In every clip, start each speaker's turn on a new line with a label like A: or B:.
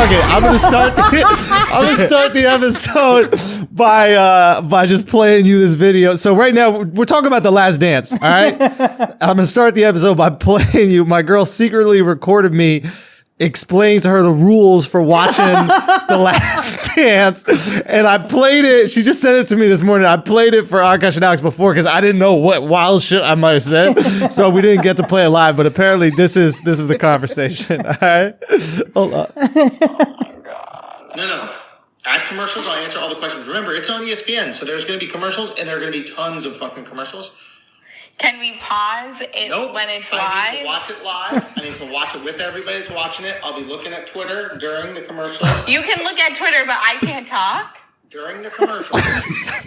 A: fuck it. I'm gonna start the episode by just playing you this video. So right now we're talking about The Last Dance. All right, I'm gonna start the episode by playing you. My girl secretly recorded me explaining to her the rules for watching The Last Dance, and I played it. She just sent it to me this morning. I played it for Akaash and Alex before because I didn't know what wild shit I might have said, so we didn't get to play it live. But apparently, this is the conversation. All right, hold on.
B: Oh my god! No. At commercials, I'll answer all the questions. Remember, it's on ESPN, so there's going to be commercials, and there are going to be tons of fucking commercials.
C: Can we pause it when it's live?
B: I need to watch it live. I need to watch it with everybody that's watching it. I'll be looking at Twitter during the commercials.
C: You can look at Twitter, but I can't talk?
B: During the commercials.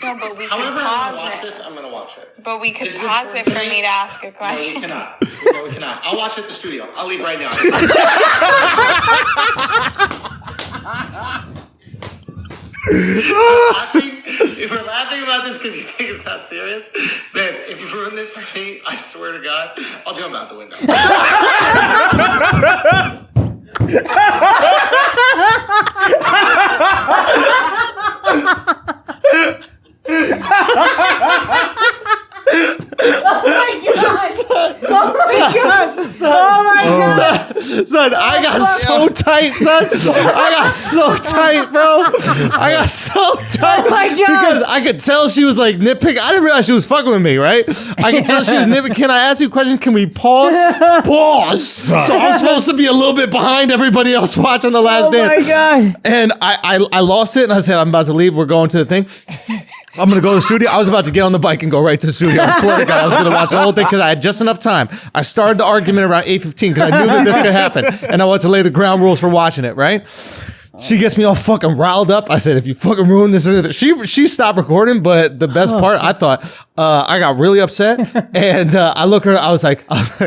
C: No, but we
B: However,
C: can
B: I'm
C: pause
B: going to watch
C: it.
B: this. I'm going to watch it.
C: But we could pause it for me to ask a question.
B: No, we cannot. No, we cannot. I'll watch it at the studio. I'll leave right now. If we're laughing about this because you think it's not serious, then if you ruin this for me, I swear to God, I'll jump out the window.
A: Son, I got so tight, son. I got so tight, bro. I got so tight.
D: Oh my God.
A: Because I could tell she was like nitpicking. I didn't realize she was fucking with me, right? I could tell she was nitpicking. Can I ask you a question? Can we pause? Pause. So I'm supposed to be a little bit behind everybody else watching The Last Dance.
D: Oh my God.
A: And I lost it and I said, I'm about to leave. We're going to the thing. I'm going to go to the studio. I was about to get on the bike and go right to the studio. I swear to God, I was going to watch the whole thing because I had just enough time. I started the argument around 8:15 because I knew that this could happen. And I wanted to lay the ground rules for watching it, right? She gets me all fucking riled up. I said, if you fucking ruin this, she stopped recording. But the best part, I thought, I got really upset. And I look at her, I was like, let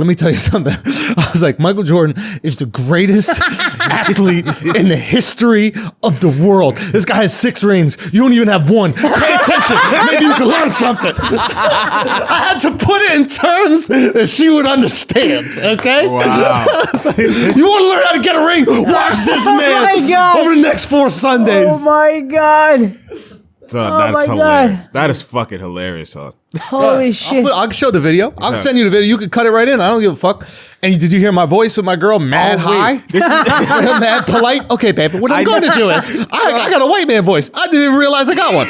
A: me tell you something. I was like, Michael Jordan is the greatest athlete in the history of the world. This guy has 6 rings. You don't even have 1. Pay attention. Maybe you can learn something. I had to put it in terms that she would understand. Okay?
E: Wow.
A: You want to learn how to get a ring? Watch this man over the next 4 Sundays.
D: Oh my God.
E: Son,
D: Oh
E: that's
D: my
E: hilarious.
D: God.
E: That is fucking hilarious, son.
D: Holy shit.
A: I'll show the video. I'll send you the video. You can cut it right in. I don't give a fuck. And did you hear my voice with my girl mad high?
E: This is
A: Mad polite? Okay, babe. What I'm going to do is I got a white man voice. I didn't even realize I got one.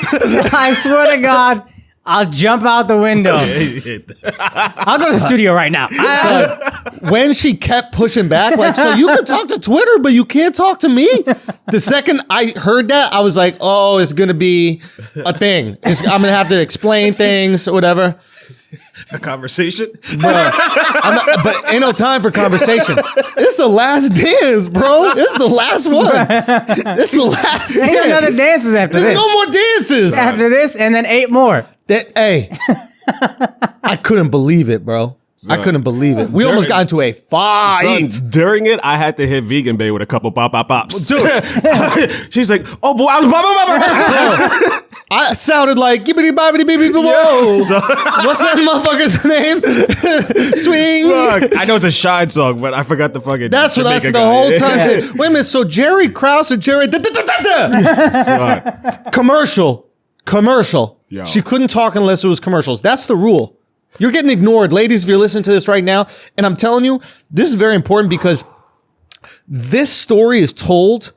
D: I swear to God, I'll jump out the window. I'll go to the studio right now.
A: So when she kept pushing back, like, so you can talk to Twitter, but you can't talk to me. The second I heard that, I was like, oh, it's going to be a thing. I'm going to have to explain things or whatever.
E: a conversation.
A: But ain't no time for conversation. It's the last dance, bro. It's the last one. It's the last dance.
D: Ain't another dances after
A: There's
D: this.
A: no more dances.
D: After this, and then 8 more.
A: Hey, I couldn't believe it, bro. I couldn't believe it. We almost got into a fight.
E: Son, during it, I had to hit Vegan Bay with a couple bop-bop-bops.
A: Dude.
E: She's like, oh, boy, I was bop-bop-bop.
A: I sounded like gibbity bobbity bibbity whoa.
E: So,
A: What's that motherfucker's name? Swing.
E: fuck. I know it's a Shine song, but I forgot the fucking.
A: That's what I said the
E: Jamaica
A: whole
E: guy.
A: time. Shit. Wait a minute. So Jerry Krause or Jerry
E: Son,
A: commercial.
E: Yo.
A: She couldn't talk unless it was commercials. That's the rule. You're getting ignored, ladies. If you're listening to this right now, and I'm telling you, this is very important because this story is told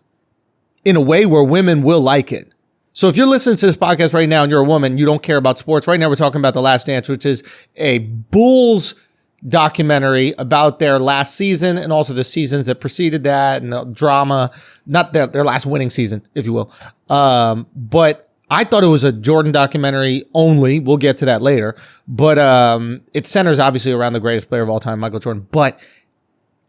A: in a way where women will like it. So if you're listening to this podcast right now and you're a woman, you don't care about sports. Right now we're talking about The Last Dance, which is a Bulls documentary about their last season and also the seasons that preceded that and the drama, not their last winning season, if you will. But I thought it was a Jordan documentary only. We'll get to that later. But it centers obviously around the greatest player of all time, Michael Jordan. But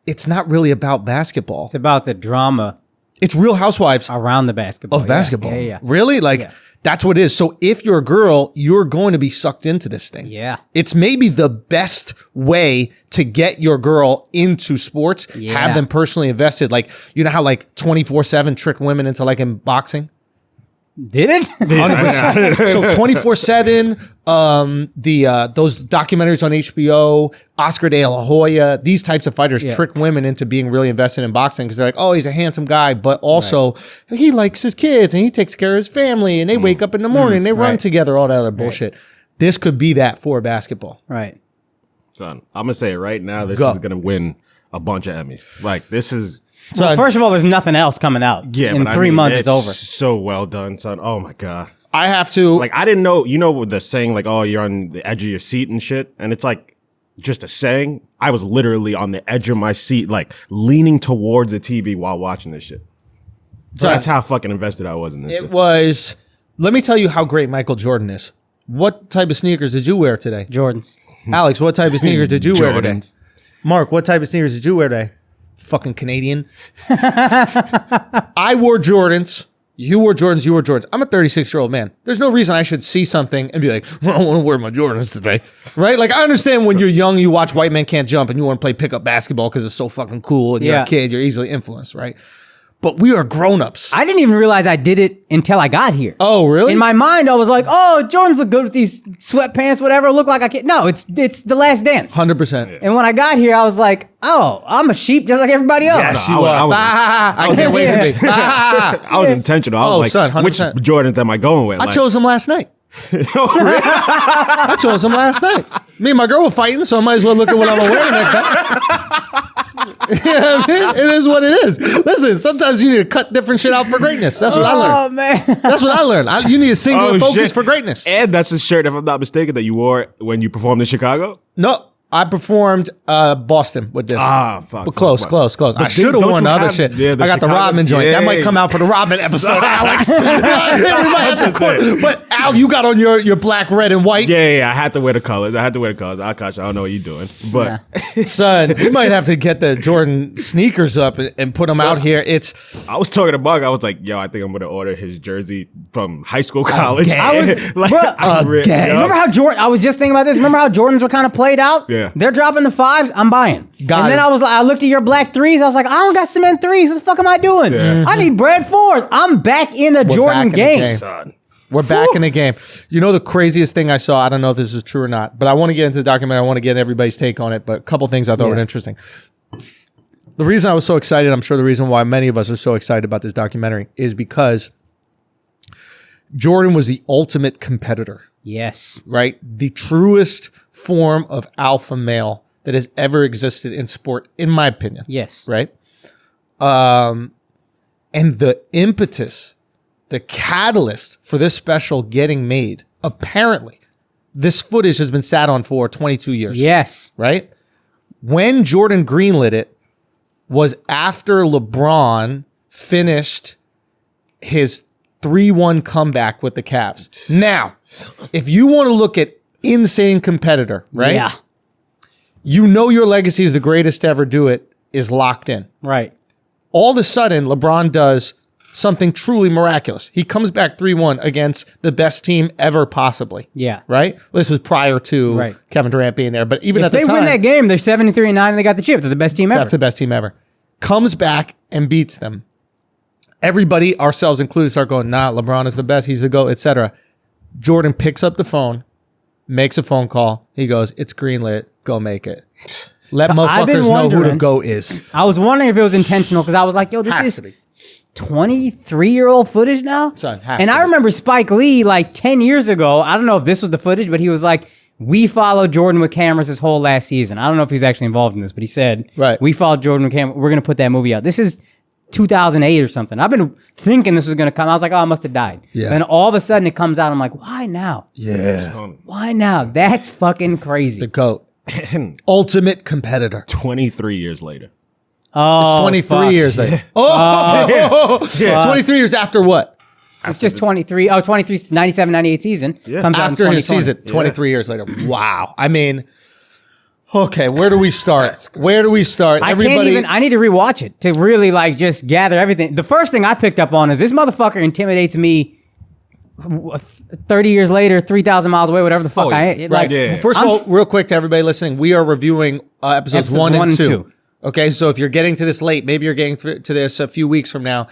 A: it's not really about basketball.
D: It's about the drama
A: It's Real Housewives
D: around the basketball.
A: of basketball.
D: Yeah.
A: Really? Like, that's what it is. So if you're a girl, you're going to be sucked into this thing.
D: Yeah.
A: It's maybe the best way to get your girl into sports, have them personally invested. Like, you know how like 24/7 trick women into like in boxing?
D: Did it?
A: 100%. So 24/7, those documentaries on HBO, Oscar De La Hoya, these types of fighters trick women into being really invested in boxing because they're like, oh, he's a handsome guy, but also he likes his kids and he takes care of his family and they wake up in the morning and they run together, all that other bullshit. This could be that for basketball.
D: Right.
E: Son, I'm gonna say it right now. This is gonna win a bunch of Emmys. Like this is.
D: Well, first of all, there's nothing else coming out.
E: Yeah,
D: in
E: but
D: 3 months, it's over.
E: So well done, son. Oh my god.
A: I have to
E: Like I didn't know. You know the saying like, "Oh, you're on the edge of your seat and shit," and it's like just a saying. I was literally on the edge of my seat, like leaning towards the TV while watching this shit. So that's how fucking invested I was in this.
A: It was. Let me tell you how great Michael Jordan is. What type of sneakers did you wear today?
D: Jordans.
A: Alex, what type of sneakers did you wear today?
E: Jordans.
A: Mark, what type of sneakers did you wear today? Fucking Canadian. I wore Jordans. You wore Jordans. You wore Jordans. I'm a 36-year-old man. There's no reason I should see something and be like, well, I want to wear my Jordans today. Right? Like, I understand when you're young, you watch White Men Can't Jump and you want to play pickup basketball because it's so fucking cool and you're a kid, you're easily influenced, right? But we are grown-ups.
D: I didn't even realize I did it until I got here.
A: Oh, really?
D: In my mind, I was like, "Oh, Jordans look good with these sweatpants, whatever. Look like I can." No, it's The Last Dance.
A: 100%.
D: And when I got here, I was like, "Oh, I'm a sheep just like everybody else."
A: Yes, you are. I can't wait to be.
E: I was intentional. I was like,
A: son, 100%.
E: which Jordans am I going with?
A: I
E: Like,
A: chose them last night. I chose them last night. Me and my girl were fighting, so I might as well look at what I'm wearing next time. Yeah, I mean, it is what it is. Listen, sometimes you need to cut different shit out for greatness. That's what I learned.
D: Oh man,
A: That's what I learned. You need a singular focus
E: shit.
A: for greatness.
E: And that's the shirt, if I'm not mistaken, that you wore when you performed in Chicago.
A: No, I performed Boston with this.
E: Fuck.
A: But close. I should have worn the other shit.
E: Yeah,
A: I got the
E: Chicago-
A: Rodman joint. That might
E: Yeah.
A: come out for the Rodman episode, Alex. We might have to quote. But Al, you got on your black, red, and white.
E: Yeah, I had to wear the colors. Akaash, I don't know what you're doing. But
A: Son, you might have to get the Jordan sneakers up and put them out here.
E: I was talking to Bug. I was like, yo, I think I'm going to order his jersey from high school, college.
A: Again.
D: I was,
E: Like,
D: bruh,
A: again.
D: remember how Jordan? I was just thinking about this. Remember how Jordans were kind of played out?
E: Yeah.
D: They're dropping the 5s. I'm buying.
A: Got
D: and then
A: it.
D: I was like, I looked at your black 3s. I was like, I don't got cement 3s. What the fuck am I doing?
E: Yeah.
D: I need bread 4s. I'm back in the Jordan
A: back in the
D: game.
A: game.
E: son.
A: We're back in the game. You know the craziest thing I saw? I don't know if this is true or not, but I want to get into the documentary. I want to get everybody's take on it, but a couple things I thought were interesting. The reason I was so excited, I'm sure the reason why many of us are so excited about this documentary is because Jordan was the ultimate competitor,
D: Yes.
A: right? The truest form of alpha male that has ever existed in sport, in my opinion.
D: Yes.
A: Right? And the impetus, the catalyst for this special getting made, apparently, this footage has been sat on for 22 years.
D: Yes.
A: Right? When Jordan greenlit it was after LeBron finished his 3-1 comeback with the Cavs. Now, if you want to look at insane competitor, right?
D: Yeah.
A: You know your legacy is the greatest to ever do it is locked in.
D: Right.
A: All of a sudden, LeBron does something truly miraculous. He comes back 3-1 against the best team ever possibly.
D: Yeah.
A: Right? This was prior to
D: Right.
A: Kevin Durant being there. But even
D: If
A: at the
D: they
A: time,
D: win that game, they're 73-9 and they got the chip. They're the best team ever.
A: that's the best team ever. Comes back and beats them. Everybody, ourselves included, start going, nah, LeBron is the best. He's the GOAT, etc. Jordan picks up the phone, makes a phone call. He goes, it's greenlit. Go make it. Let
D: I've been
A: motherfuckers know who the
D: wondering-
A: GOAT is.
D: I was wondering if it was intentional because I was like, yo, this
A: Has
D: is
A: to be.
D: 23-year-old footage now?
A: Son, has
D: and
A: to
D: I
A: be.
D: remember Spike Lee like 10 years ago. I don't know if this was the footage, but he was like, we followed Jordan with cameras his whole last season. I don't know if he's actually involved in this, but he said,
A: Right.
D: we followed Jordan with cameras. We're going to put that movie out. This is 2008 or something. I've been thinking this was going to come. I was like, oh, I must have died.
A: Yeah.
D: Then all of a sudden it comes out. I'm like, why now?
A: Yeah.
D: Why now? That's fucking crazy.
A: The GOAT. Ultimate competitor.
E: 23 years later.
D: Oh,
A: 23
D: fuck.
A: years later. Oh, 23 years after what?
D: It's just 23. Oh, 23, 97, 98 season. Comes out in
A: After his
D: 2020.
A: season, 23 years later. Wow. I mean, okay, where do we start? Where do we start?
D: I can't even. I need to rewatch it to really like just gather everything. The first thing I picked up on is this motherfucker intimidates me. 30 years later, 3,000 miles away, whatever the fuck I am. Like,
E: yeah.
A: First of all, real quick to everybody listening, we are reviewing episodes 1 and 2. Okay, so if you're getting to this late, maybe you're getting to this a few weeks from now,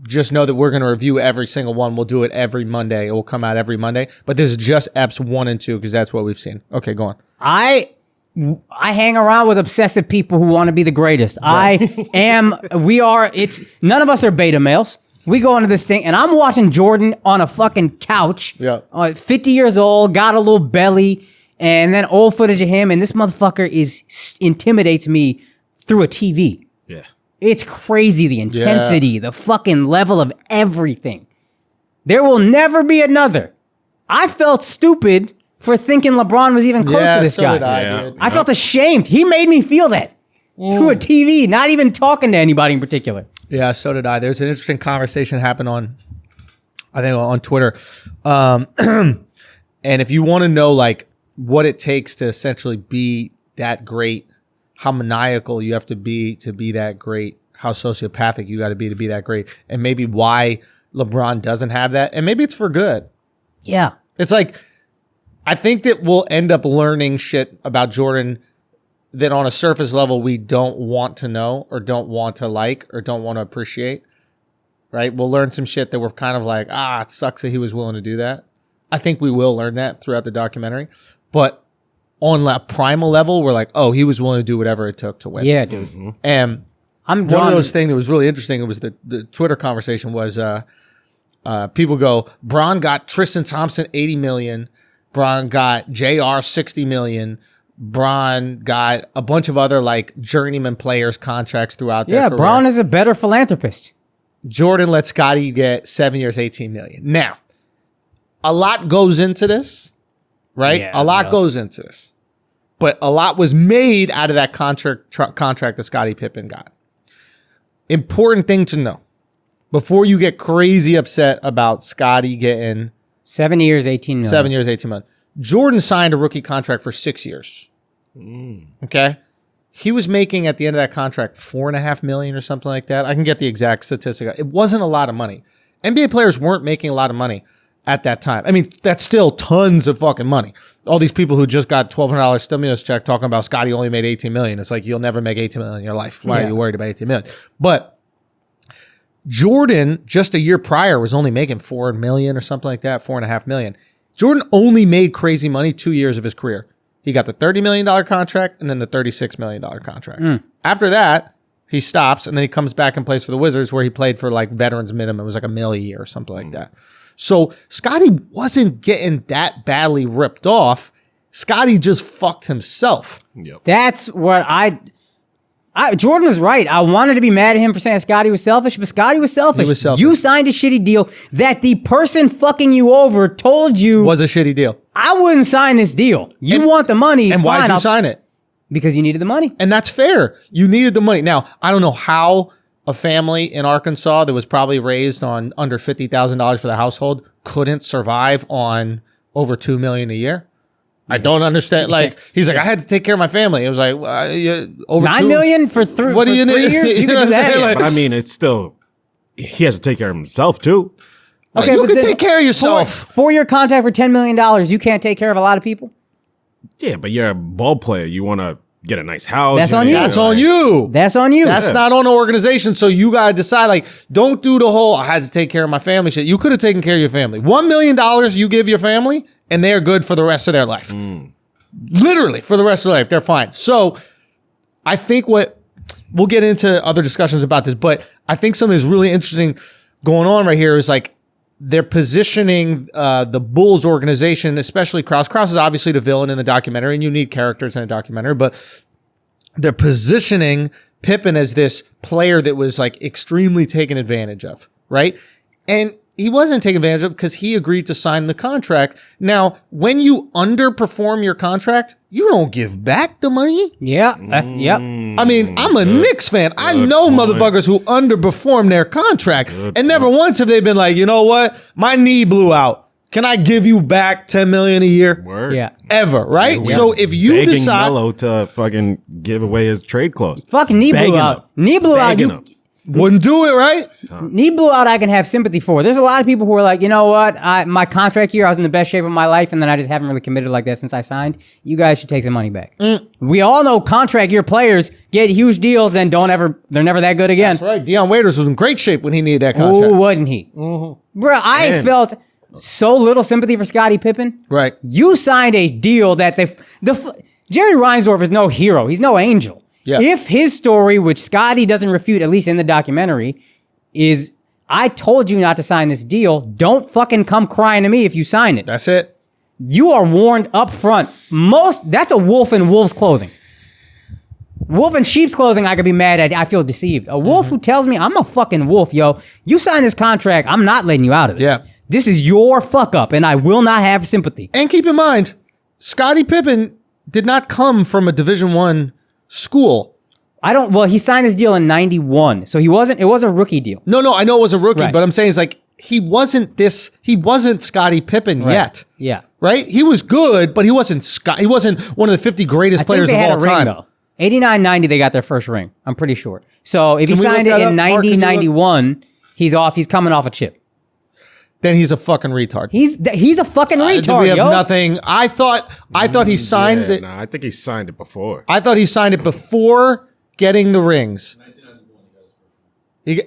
A: just know that we're going to review every single one. We'll do it every Monday. It will come out every Monday. But this is just eps 1 and 2 because that's what we've seen. Okay, go on.
D: I hang around with obsessive people who want to be the greatest. None of us are beta males. We go into this thing, and I'm watching Jordan on a fucking couch.
A: Yeah.
D: 50 years old, got a little belly, and then old footage of him, and this motherfucker intimidates me through a TV.
E: Yeah.
D: It's crazy, the intensity, the fucking level of everything. There will never be another. I felt stupid for thinking LeBron was even close to this
A: so
D: guy.
A: did I, dude.
D: I felt ashamed. He made me feel that through a TV, not even talking to anybody in particular.
A: Yeah, so did I. There's an interesting conversation happened on Twitter. And if you want to know like what it takes to essentially be that great, how maniacal you have to be that great, how sociopathic you got to be that great, and maybe why LeBron doesn't have that, and maybe it's for good.
D: Yeah.
A: It's like, I think that we'll end up learning shit about Jordan that on a surface level we don't want to know or don't want to like or don't want to appreciate, right? We'll learn some shit that we're kind of like, it sucks that he was willing to do that. I think we will learn that throughout the documentary. But on a primal level, we're like, oh, he was willing to do whatever it took to win.
D: Yeah, dude.
A: Mm-hmm. And
D: I'm
A: one of those things that was really interesting, it was the Twitter conversation was people go, Bron got Tristan Thompson $80 million. Bron got JR $60 million. Bron got a bunch of other like journeyman players contracts throughout their career.
D: Bron is a better philanthropist.
A: Jordan let Scottie get 7 years, $18 million. Now, a lot goes into this, right?
D: Yeah,
A: a lot goes into this. But a lot was made out of that contract that Scottie Pippen got. Important thing to know. Before you get crazy upset about Scottie getting
D: 7 years, 18 million.
A: 7 years, 18 months. Jordan signed a rookie contract for 6 years. Okay. He was making at the end of that contract $4.5 million or something like that. I can get the exact statistic. It wasn't a lot of money. NBA players weren't making a lot of money at that time. I mean, that's still tons of fucking money. All these people who just got $1,200 stimulus check talking about Scottie only made $18 million. It's like, you'll never make $18 million in your life. Why are you worried about $18 million? But Jordan, just a year prior, was only making $4 million or something like that, $4.5 million. Jordan only made crazy money 2 years of his career. He got the $30 million contract and then the $36 million contract. After that, he stops and then he comes back and plays for the Wizards where he played for like veterans minimum. It was like $1 million a year or something like that. So Scottie wasn't getting that badly ripped off. Scottie just fucked himself.
E: Yep.
D: That's what Jordan was right. I wanted to be mad at him for saying Scottie was selfish, but Scottie was selfish.
A: He was selfish.
D: You signed a shitty deal that the person fucking you over told you
A: Was a shitty deal.
D: I wouldn't sign this deal. You want the money.
A: And why
D: fine,
A: did you sign it?
D: Because you needed the money.
A: And that's fair. You needed the money. Now, I don't know how a family in Arkansas that was probably raised on under $50,000 for the household couldn't survive on over $2 million a year. I don't understand. Like, he's like, I had to take care of my family. It was like, over
D: $9 million for 3 years? You could do that.
A: Like,
E: But I mean, it's still, he has to take care of himself too.
A: okay, you can take care of yourself.
D: 4-year contract for $10 million. You can't take care of a lot of people.
E: Yeah, but you're a ball player. You want to get a nice house.
D: That's on you.
A: That's on you.
D: That's on you.
A: That's not on the organization. So you got to decide, like, don't do the whole, I had to take care of my family shit. You could have taken care of your family. $1 million you give your family, and they're good for the rest of their life. Literally, for the rest of their life. They're fine. So I think we'll get into other discussions about this, but I think something is really interesting going on right here is like, they're positioning the Bulls organization, especially Krause. Krause is obviously the villain in the documentary, and you need characters in a documentary, but they're positioning Pippen as this player that was like extremely taken advantage of, right? And he wasn't taken advantage of because he agreed to sign the contract. Now, when you underperform your contract, you don't give back the money.
D: Yeah. Yep.
A: I mean, I'm a Knicks fan. I know motherfuckers who underperform their contract. And never once have they been like, you know what? My knee blew out. Can I give you back $10 million a year?
E: Word.
D: Yeah.
A: Ever, right?
E: Yeah.
A: So if you
E: Begging
A: decide...
E: Melo to fucking give away his trade clause.
D: Fucking knee blew
E: Begging
D: out.
E: him.
D: Knee blew out.
E: Begging him.
A: Wouldn't do it, right?
D: Knee blew out, I can have sympathy for. There's a lot of people who are like, you know what? My contract year, I was in the best shape of my life, and then I just haven't really committed like that since I signed. You guys should take some money back. We all know contract year players get huge deals and they're never that good again.
A: That's right. Deion Waiters was in great shape when he needed that contract.
D: Oh, wasn't he? Bro, I felt so little sympathy for Scottie Pippen.
A: Right.
D: You signed a deal that Jerry Reinsdorf is no hero. He's no angel.
A: Yeah.
D: If his story, which Scotty doesn't refute, at least in the documentary, is I told you not to sign this deal, don't fucking come crying to me if you sign it.
A: That's it.
D: You are warned up front. That's a wolf in wolf's clothing. Wolf in sheep's clothing, I could be mad at. I feel deceived. A wolf who tells me I'm a fucking wolf, yo, you sign this contract, I'm not letting you out of this.
A: Yeah.
D: This is your fuck up, and I will not have sympathy.
A: And keep in mind, Scottie Pippen did not come from a Division I school.
D: He signed this deal in 91, so it was a rookie deal.
A: No, I know it was a rookie,
D: Right.
A: but I'm saying it's like he wasn't Scottie Pippen yet.
D: Yeah.
A: Right? He was good, but he wasn't one of the 50 greatest players of all time.
D: Though. 89-90, they got their first ring. I'm pretty sure. So if he
A: Can we
D: signed
A: look
D: it
A: that
D: in
A: up? Mark, can you look?
D: 90-91, he's off. He's coming off a chip.
A: Then he's a fucking retard.
D: He's a fucking retard,
A: we have
D: yo.
A: nothing. I thought he signed it.
E: I think he signed it before.
A: I thought he signed it before getting the rings.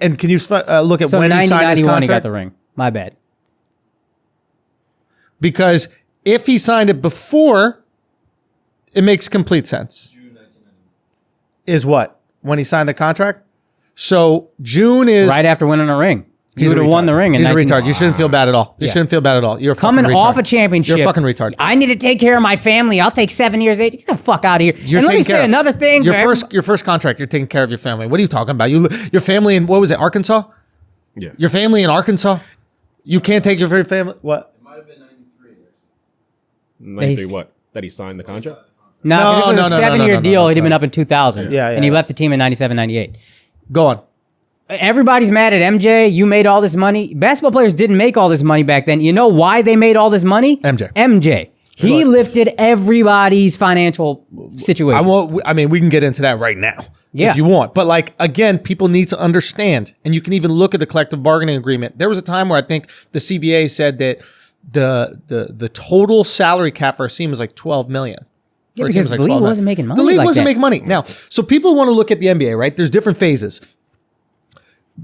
A: And can you look at
D: So
A: when he signed his
D: 90-91,
A: contract?
D: he got the ring. My bad.
A: Because if he signed it before, it makes complete sense. June 1991. Is what? When he signed the contract? So June is...
D: Right after winning a ring. He would have won the ring.
A: He's a retard. You shouldn't feel bad at all. You
D: Yeah.
A: shouldn't feel bad at all. You're a
D: Coming
A: fucking retard.
D: off a championship.
A: You're a fucking retard.
D: I need to take care of my family. I'll take 7 years, 8. Get the fuck out of here.
A: You're
D: and let me
A: taking care
D: say
A: of-
D: another thing.
A: Your first contract, you're taking care of your family. What are you talking about? Your family in, what was it, Arkansas?
E: Yeah.
A: Your family in Arkansas? You can't take your very family? What?
F: It might have been 93.
E: 93 what? That he signed the contract?
D: No, 'cause it was a 7-year deal. He'd have been
A: no.
D: up in 2000.
A: Yeah,
D: And he
A: yeah.
D: left the team in 97-98.
A: Go on.
D: Everybody's mad at MJ. You made all this money. Basketball players didn't make all this money back then. You know why they made all this money? MJ. He lifted everybody's financial situation.
A: We can get into that right now.
D: Yeah.
A: If you want. But like, again, people need to understand, and you can even look at the collective bargaining agreement. There was a time where I think the CBA said that the total salary cap for a team was like $12 million.
D: Yeah,
A: For a
D: because
A: team was
D: the league
A: 12 million.
D: wasn't making money
A: The league
D: like
A: wasn't
D: that.
A: making money. Now, so people want to look at the NBA, right? There's different phases.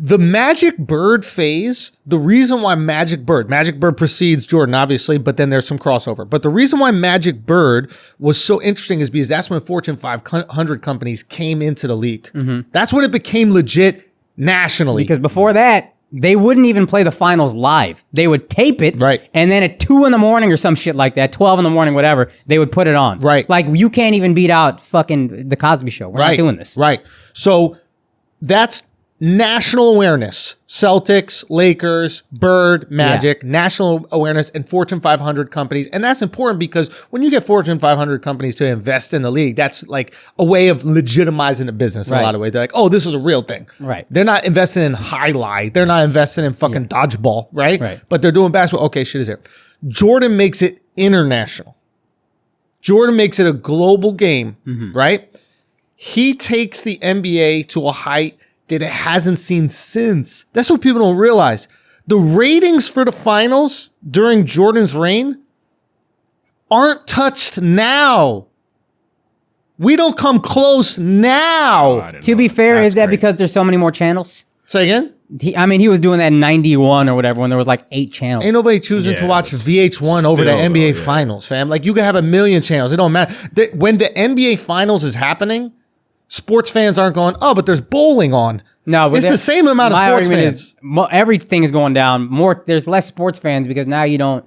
A: The Magic Bird phase, the reason why Magic Bird precedes Jordan, obviously, but then there's some crossover. But the reason why Magic Bird was so interesting is because that's when Fortune 500 companies came into the league. That's when it became legit nationally.
D: Because before that, they wouldn't even play the finals live. They would tape it.
A: Right.
D: And then at 2 a.m. or some shit like that, 12 a.m, whatever, they would put it on.
A: Right.
D: Like, you can't even beat out fucking The Cosby Show. We're not doing this.
A: Right. So that's national awareness. Celtics, Lakers, Bird, Magic, national awareness, and Fortune 500 companies. And that's important because when you get Fortune 500 companies to invest in the league, that's like a way of legitimizing the business in a
D: Right.
A: lot of ways. They're like, oh, this is a real thing.
D: Right.
A: They're not investing in highlight. They're not investing in fucking dodgeball, right?
D: Right.
A: But they're doing basketball. Okay, shit is there. Jordan makes it international. Jordan makes it a global game, right? He takes the NBA to a height that it hasn't seen since. That's what people don't realize. The ratings for the finals during Jordan's reign aren't touched now. We don't come close now.
D: To be fair, is that because there's so many more channels?
A: Say again?
D: He was doing that in 91 or whatever when there was like 8 channels.
A: Ain't nobody choosing to watch VH1 over the
E: still,
A: NBA
E: though, yeah.
A: Finals, fam. Like, you can have a million channels. It don't matter. When the NBA Finals is happening, sports fans aren't going, oh, but there's bowling on.
D: No, but
A: it's the same amount of
D: my
A: sports
D: argument
A: fans.
D: is everything is going down. There's less sports fans because now you don't.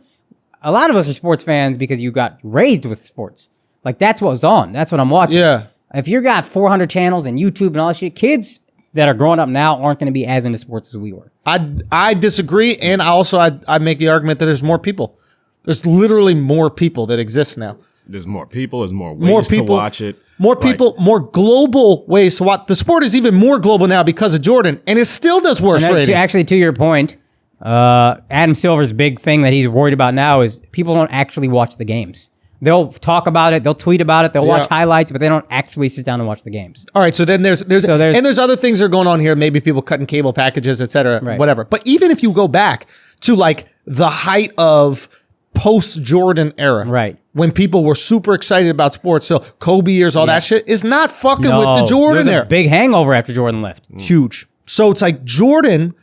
D: A lot of us are sports fans because you got raised with sports. Like, that's what was on. That's what I'm watching.
A: Yeah.
D: If you got 400 channels and YouTube and all that shit, kids that are growing up now aren't going to be as into sports as we were.
A: I disagree, and I make the argument that there's more people. There's literally more people that exist now.
E: There's more people. There's more ways to watch it.
A: More people, more global ways to watch. The sport is even more global now because of Jordan, and it still does worse
D: And
A: ratings.
D: actually, to your point, Adam Silver's big thing that he's worried about now is people don't actually watch the games. They'll talk about it. They'll tweet about it. They'll watch highlights, but they don't actually sit down and watch the games.
A: All right, so then there's other things that are going on here. Maybe people cutting cable packages, et cetera, whatever. But even if you go back to like the height of post-Jordan era,
D: right,
A: when people were super excited about sports, so Kobe years, all that shit is not fucking with the Jordan era.
D: A big hangover after Jordan left.
A: Huge. So it's like Jordan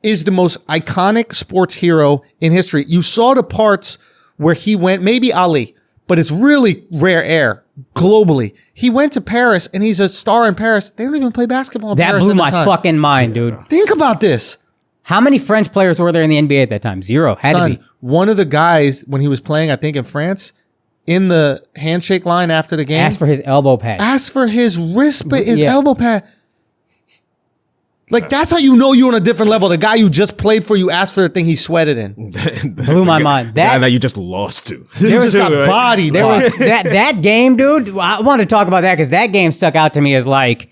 A: is the most iconic sports hero in history. You saw the parts where he went, maybe Ali, but it's really rare air globally. He went to Paris and he's a star in Paris. They don't even play basketball in Paris.
D: That blew my fucking mind, dude.
A: Think about this.
D: How many French players were there in the NBA at that time? Zero. Had to be.
A: One of the guys, when he was playing, I think in France, in the handshake line after the game,
D: asked for his elbow pad.
A: Asked for his wrist, but his elbow pad. Like, that's how you know you're on a different level. The guy you just played for, you asked for the thing he sweated in.
D: Blew my mind.
E: The guy that you just lost to.
A: There was a body.
D: There was that game, dude. I want to talk about that because that game stuck out to me as like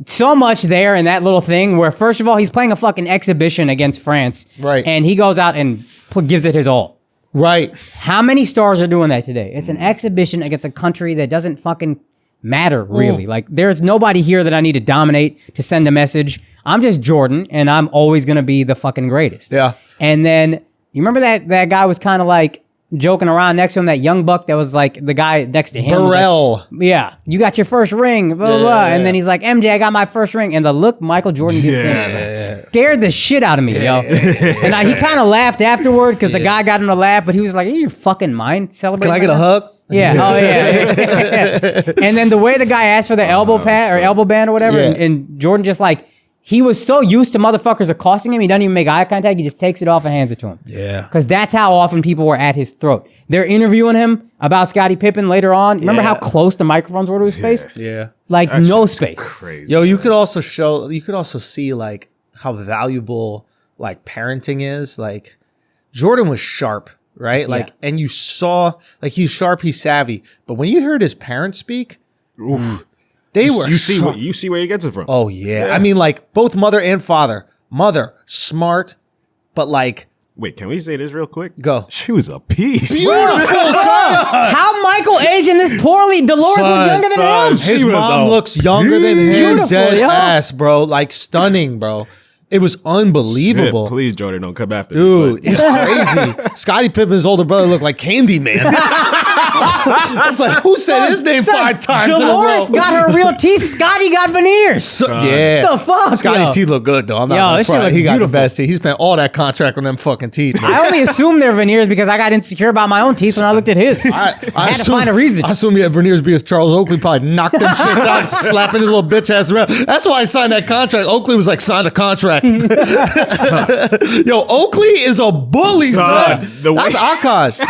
D: so much there in that little thing where, first of all, he's playing a fucking exhibition against France.
A: Right.
D: And he goes out and gives it his all.
A: Right.
D: How many stars are doing that today? It's an exhibition against a country that doesn't fucking matter, really. Like, there's nobody here that I need to dominate to send a message. I'm just Jordan, and I'm always going to be the fucking greatest.
A: Yeah.
D: And then, you remember that guy was kind of like joking around next to him, that young buck that was like the guy next to him.
A: Burrell.
D: Like, yeah. You got your first ring, blah, blah, blah. And then he's like, MJ, I got my first ring. And the look Michael Jordan gives him scared the shit out of me, yo. And he kind of laughed afterward because the guy got him to laugh, but he was like, are you fucking mind celebrating?
A: Can I get a hug?
D: Yeah. Oh, yeah. And then the way the guy asked for the elbow pad or elbow band or whatever, and Jordan just like, he was so used to motherfuckers accosting him, he doesn't even make eye contact. He just takes it off and hands it to him.
A: Yeah.
D: Because that's how often people were at his throat. They're interviewing him about Scottie Pippen later on. Remember how close the microphones were to his face?
A: Yeah.
D: Like,
E: That
D: no
E: shit's
D: space.
E: Crazy.
A: Yo, you could also see like how valuable like parenting is. Like, Jordan was sharp, right? Like, and you saw like he's sharp, he's savvy. But when you heard his parents speak, they were
E: you see where he gets it from.
A: Oh yeah. I mean, like both mother and father. Mother smart, but like,
E: wait, can we say this real quick?
A: Go.
E: She was a piece.
A: Beautiful son.
D: How Michael aging this poorly? Dolores was younger than him.
A: His mom looks younger than him.
D: Beautiful,
A: Dead
D: yo.
A: ass, bro. Like stunning, bro. It was unbelievable.
E: Shit, please, Jordan, don't come after
A: Dude,
E: me.
A: it's crazy. Scottie Pippen's older brother looked like Candyman. I was like, who said his name 5 times
D: Dolores
A: in a row?
D: got her real teeth. Scotty got veneers.
A: Yeah.
D: What the fuck?
A: Scotty's
D: yo?
A: teeth look good, though. I'm not
D: Yo,
A: gonna
D: this shit
A: front.
D: look
A: He got the
D: beautiful.
A: best teeth. He spent all that contract on them fucking teeth.
D: I only assumed they're veneers because I got insecure about my own teeth when I looked at his. I had to find a reason.
A: I assume he had veneers because Charles Oakley probably knocked them shits out, slapping his little bitch ass around. That's why I signed that contract. Oakley was like, sign a contract. Yo, Oakley is a bully, son. That's Akaash.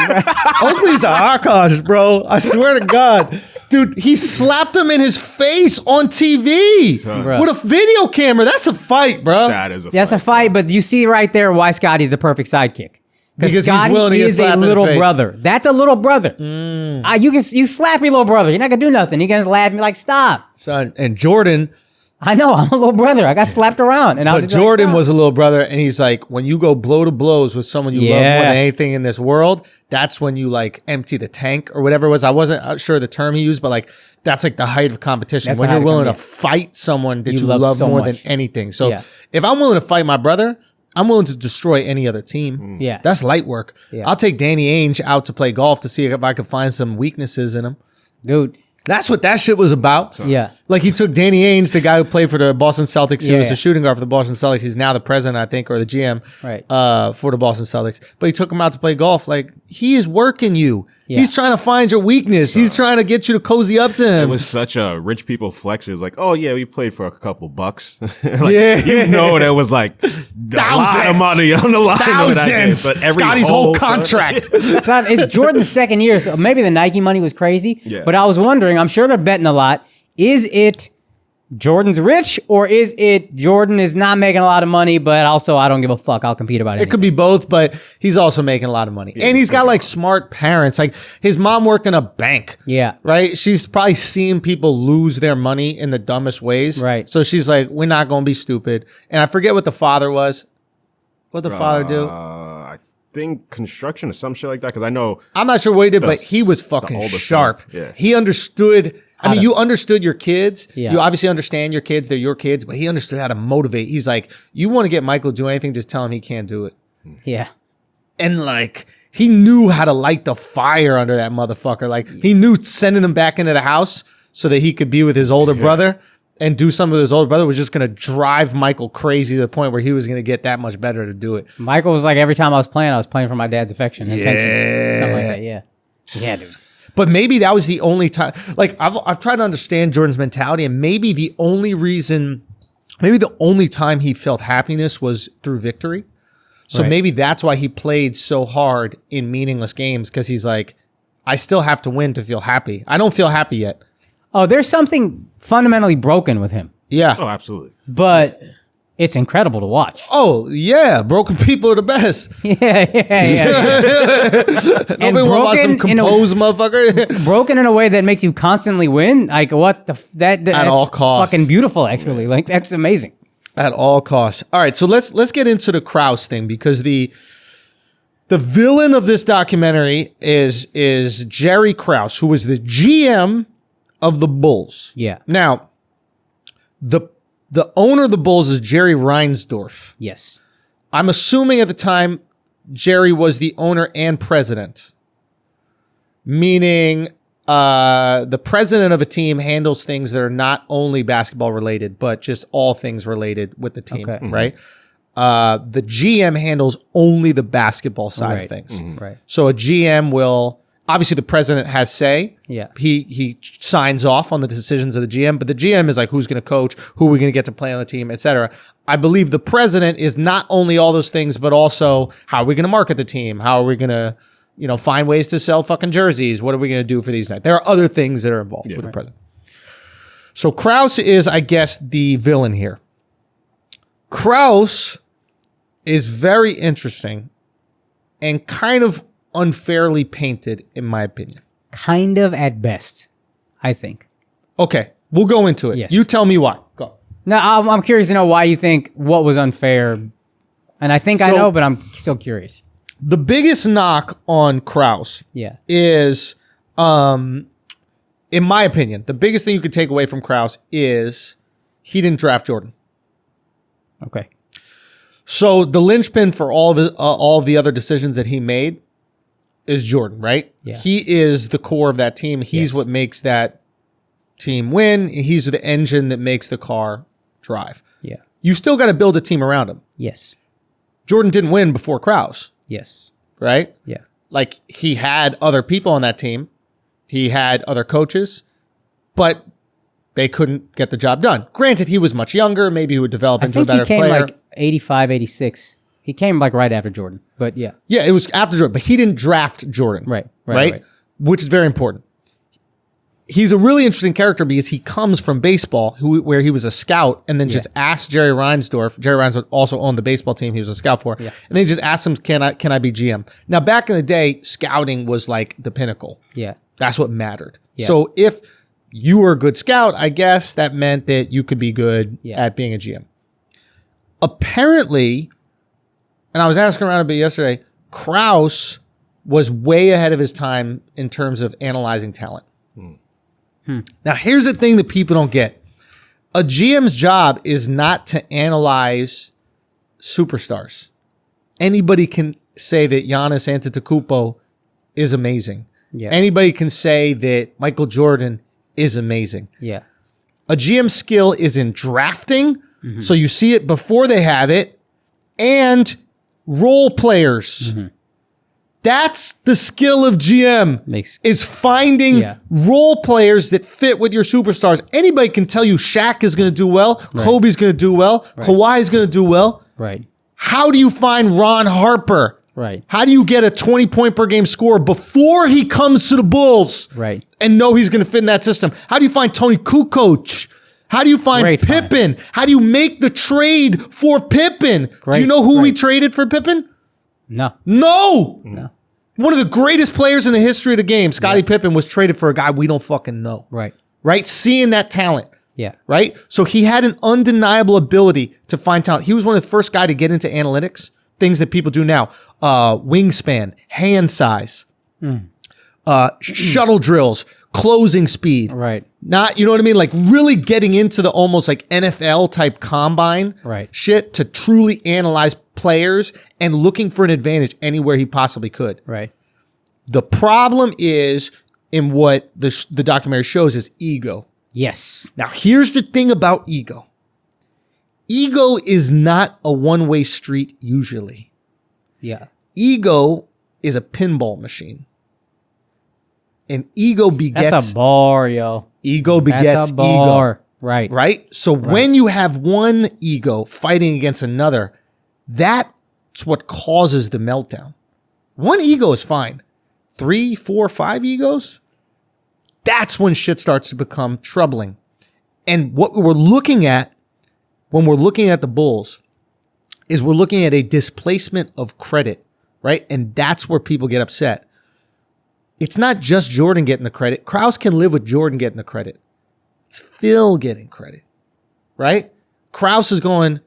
A: Oakley's an Akaash, bro. I swear to God. Dude, he slapped him in his face on TV with a video camera. That's a fight, bro.
D: That's a fight, but you see right there why Scotty's the perfect sidekick. Because Scotty is a little brother. That's a little brother. You slap your little brother. You're not gonna do nothing. You're gonna laugh and be like, stop.
A: Son, and Jordan.
D: I know, I'm a little brother. I got slapped around.
A: But Jordan was a little brother, and he's like, when you go blow to blows with someone you love more than anything in this world, that's when you like empty the tank or whatever it was. I wasn't sure the term he used, but like that's like the height of competition.
D: That's
A: when you're willing to fight someone that you love
D: so
A: more
D: much.
A: than anything. So if I'm willing to fight my brother, I'm willing to destroy any other team.
D: Yeah.
A: That's light work. Yeah. I'll take Danny Ainge out to play golf to see if I can find some weaknesses in him.
D: Dude.
A: That's what that shit was about.
D: Yeah.
A: Like he took Danny Ainge, the guy who played for the Boston Celtics. He was the shooting guard for the Boston Celtics. He's now the president, I think, or the GM for the Boston Celtics. But he took him out to play golf. Like, he is working you. Yeah. He's trying to find your weakness. He's trying to get you to cozy up to him.
E: It was such a rich people flex. It was like, oh yeah, we played for a couple bucks. You know, there was like a lot of money on the line.
A: Thousands.
E: But every
A: Scotty's whole contract.
D: It's Jordan's second year, so maybe the Nike money was crazy. Yeah. But I was wondering, I'm sure they're betting a lot. Is it Jordan's rich, or is it Jordan is not making a lot of money, but also I don't give a fuck, I'll compete about it.
A: It could be both, but he's also making a lot of money. And he's got like smart parents. Like his mom worked in a bank. Yeah. Right? She's probably seen people lose their money in the dumbest ways. Right. So she's like, we're not going to be stupid. And I forget what the father was. What'd the father do?
E: thing, construction or some shit like that? Because I know
A: I'm not sure what he did,
E: the
A: but he was
E: the
A: fucking
E: oldest
A: sharp.
E: son. Yeah.
A: He understood. I mean, you understood your kids.
D: Yeah.
A: You obviously understand your kids. They're your kids, but he understood how to motivate. He's like, you want to get Michael to do anything, just tell him he can't do it.
D: Yeah.
A: And like, he knew how to light the fire under that motherfucker. Like, he knew sending him back into the house so that he could be with his older brother and do something with his older brother was just going to drive Michael crazy to the point where he was going to get that much better to do it.
D: Michael was like, every time I was playing for my dad's affection and attention. Something like that, yeah. Yeah, dude.
A: But maybe that was the only time. Like, I've tried to understand Jordan's mentality, and maybe the only time he felt happiness was through victory. So maybe that's why he played so hard in meaningless games, because he's like, I still have to win to feel happy. I don't feel happy yet.
D: Oh, there's something fundamentally broken with him,
A: Yeah.
E: Oh, absolutely.
D: but it's incredible to watch.
A: Oh, yeah. Broken people are the best.
D: Yeah.
A: Nobody want to watch some composed motherfucker.
D: Broken in a way that makes you constantly win. Like, what the that's
A: all costs.
D: fucking beautiful, actually. Like, that's amazing.
A: At all costs. All right, so let's get into the Krause thing, because the villain of this documentary is Jerry Krause, who was the GM of the Bulls.
D: Yeah.
A: Now, the owner of the Bulls is Jerry Reinsdorf.
D: Yes.
A: I'm assuming at the time Jerry was the owner and president, meaning the president of a team handles things that are not only basketball related, but just all things related with the team,
D: Okay.
A: right? The GM handles only the basketball side of things.
D: Right.
A: So a GM will, obviously the president has say.
D: Yeah.
A: He signs off on the decisions of the GM, but the GM is like, who's going to coach, who are we going to get to play on the team, etc. I believe the president is not only all those things, but also how are we going to market the team? How are we going to, find ways to sell fucking jerseys? What are we going to do for these nights? There are other things that are involved with the president. So Krause is, I guess, the villain here. Krause is very interesting and kind of unfairly painted, in my opinion.
D: Kind of at best, I think.
A: Okay, we'll go into it.
D: Yes.
A: You tell me why. Go.
D: Now, I'm curious to know why you think what was unfair. And I think I know, but I'm still curious.
A: The biggest knock on Krause
D: Yeah.
A: is, in my opinion, the biggest thing you could take away from Krause is he didn't draft Jordan.
D: Okay.
A: So the linchpin for all of the other decisions that he made is Jordan, right?
D: Yeah.
A: He is the core of that team. He's what makes that team win. He's the engine that makes the car drive.
D: Yeah.
A: You still got to build a team around him.
D: Yes.
A: Jordan didn't win before Krause,
D: Yes.
A: right?
D: Yeah.
A: Like, he had other people on that team. He had other coaches, but they couldn't get the job done. Granted, he was much younger. Maybe he would develop
D: I
A: into a
D: think
A: better
D: he came
A: player.
D: like 85, 86. He came like right after Jordan. But yeah.
A: Yeah, it was after Jordan, but he didn't draft Jordan.
D: Right.
A: Which is very important. He's a really interesting character because he comes from baseball, where he was a scout, and then just asked Jerry Reinsdorf. Jerry Reinsdorf also owned the baseball team he was a scout for. Yeah. And then he just asked him, can I be GM? Now, back in the day, scouting was like the pinnacle.
D: Yeah.
A: That's what mattered.
D: Yeah.
A: So if you were a good scout, I guess that meant that you could be good at being a GM. Apparently, and I was asking around a bit yesterday, Krause was way ahead of his time in terms of analyzing talent. Now, here's the thing that people don't get. A GM's job is not to analyze superstars. Anybody can say that Giannis Antetokounmpo is amazing.
D: Yeah.
A: Anybody can say that Michael Jordan is amazing.
D: Yeah.
A: A GM skill is in drafting, so you see it before they have it, and role players. That's the skill of GM, is finding role players that fit with your superstars. Anybody can tell you Shaq is going to do well, Kobe's going to do well, Kawhi's going to do well.
D: Right.
A: How do you find Ron Harper?
D: Right.
A: How do you get a 20-point per game score before he comes to the Bulls?
D: Right.
A: And know he's going to fit in that system? How do you find Tony Kukoc? How do you find Pippen? How do you make the trade for Pippen? Do you know who we traded for Pippen?
D: No.
A: One of the greatest players in the history of the game, Scottie Pippen, was traded for a guy we don't fucking know. Right? Seeing that talent.
D: Yeah.
A: Right? So he had an undeniable ability to find talent. He was one of the first guys to get into analytics, things that people do now. Wingspan, hand size, shuttle drills, closing speed.
D: Right.
A: Not, you know what I mean? Like really getting into the almost like NFL type combine shit to truly analyze players and looking for an advantage anywhere he possibly could.
D: Right.
A: The problem is in what the documentary shows is ego.
D: Yes.
A: Now, here's the thing about ego. Ego is not a one-way street usually.
D: Yeah.
A: Ego is a pinball machine. And ego begets...
D: That's a bar, yo.
A: Ego begets
D: That's a bar.
A: ego.
D: Right.
A: Right? So when you have one ego fighting against another, that's what causes the meltdown. One ego is fine. 3, 4, 5 egos, that's when shit starts to become troubling. And what we're looking at when we're looking at the Bulls is we're looking at a displacement of credit, right? And that's where people get upset. It's not just Jordan getting the credit. Krause can live with Jordan getting the credit. It's Phil getting credit, right? Krause is going,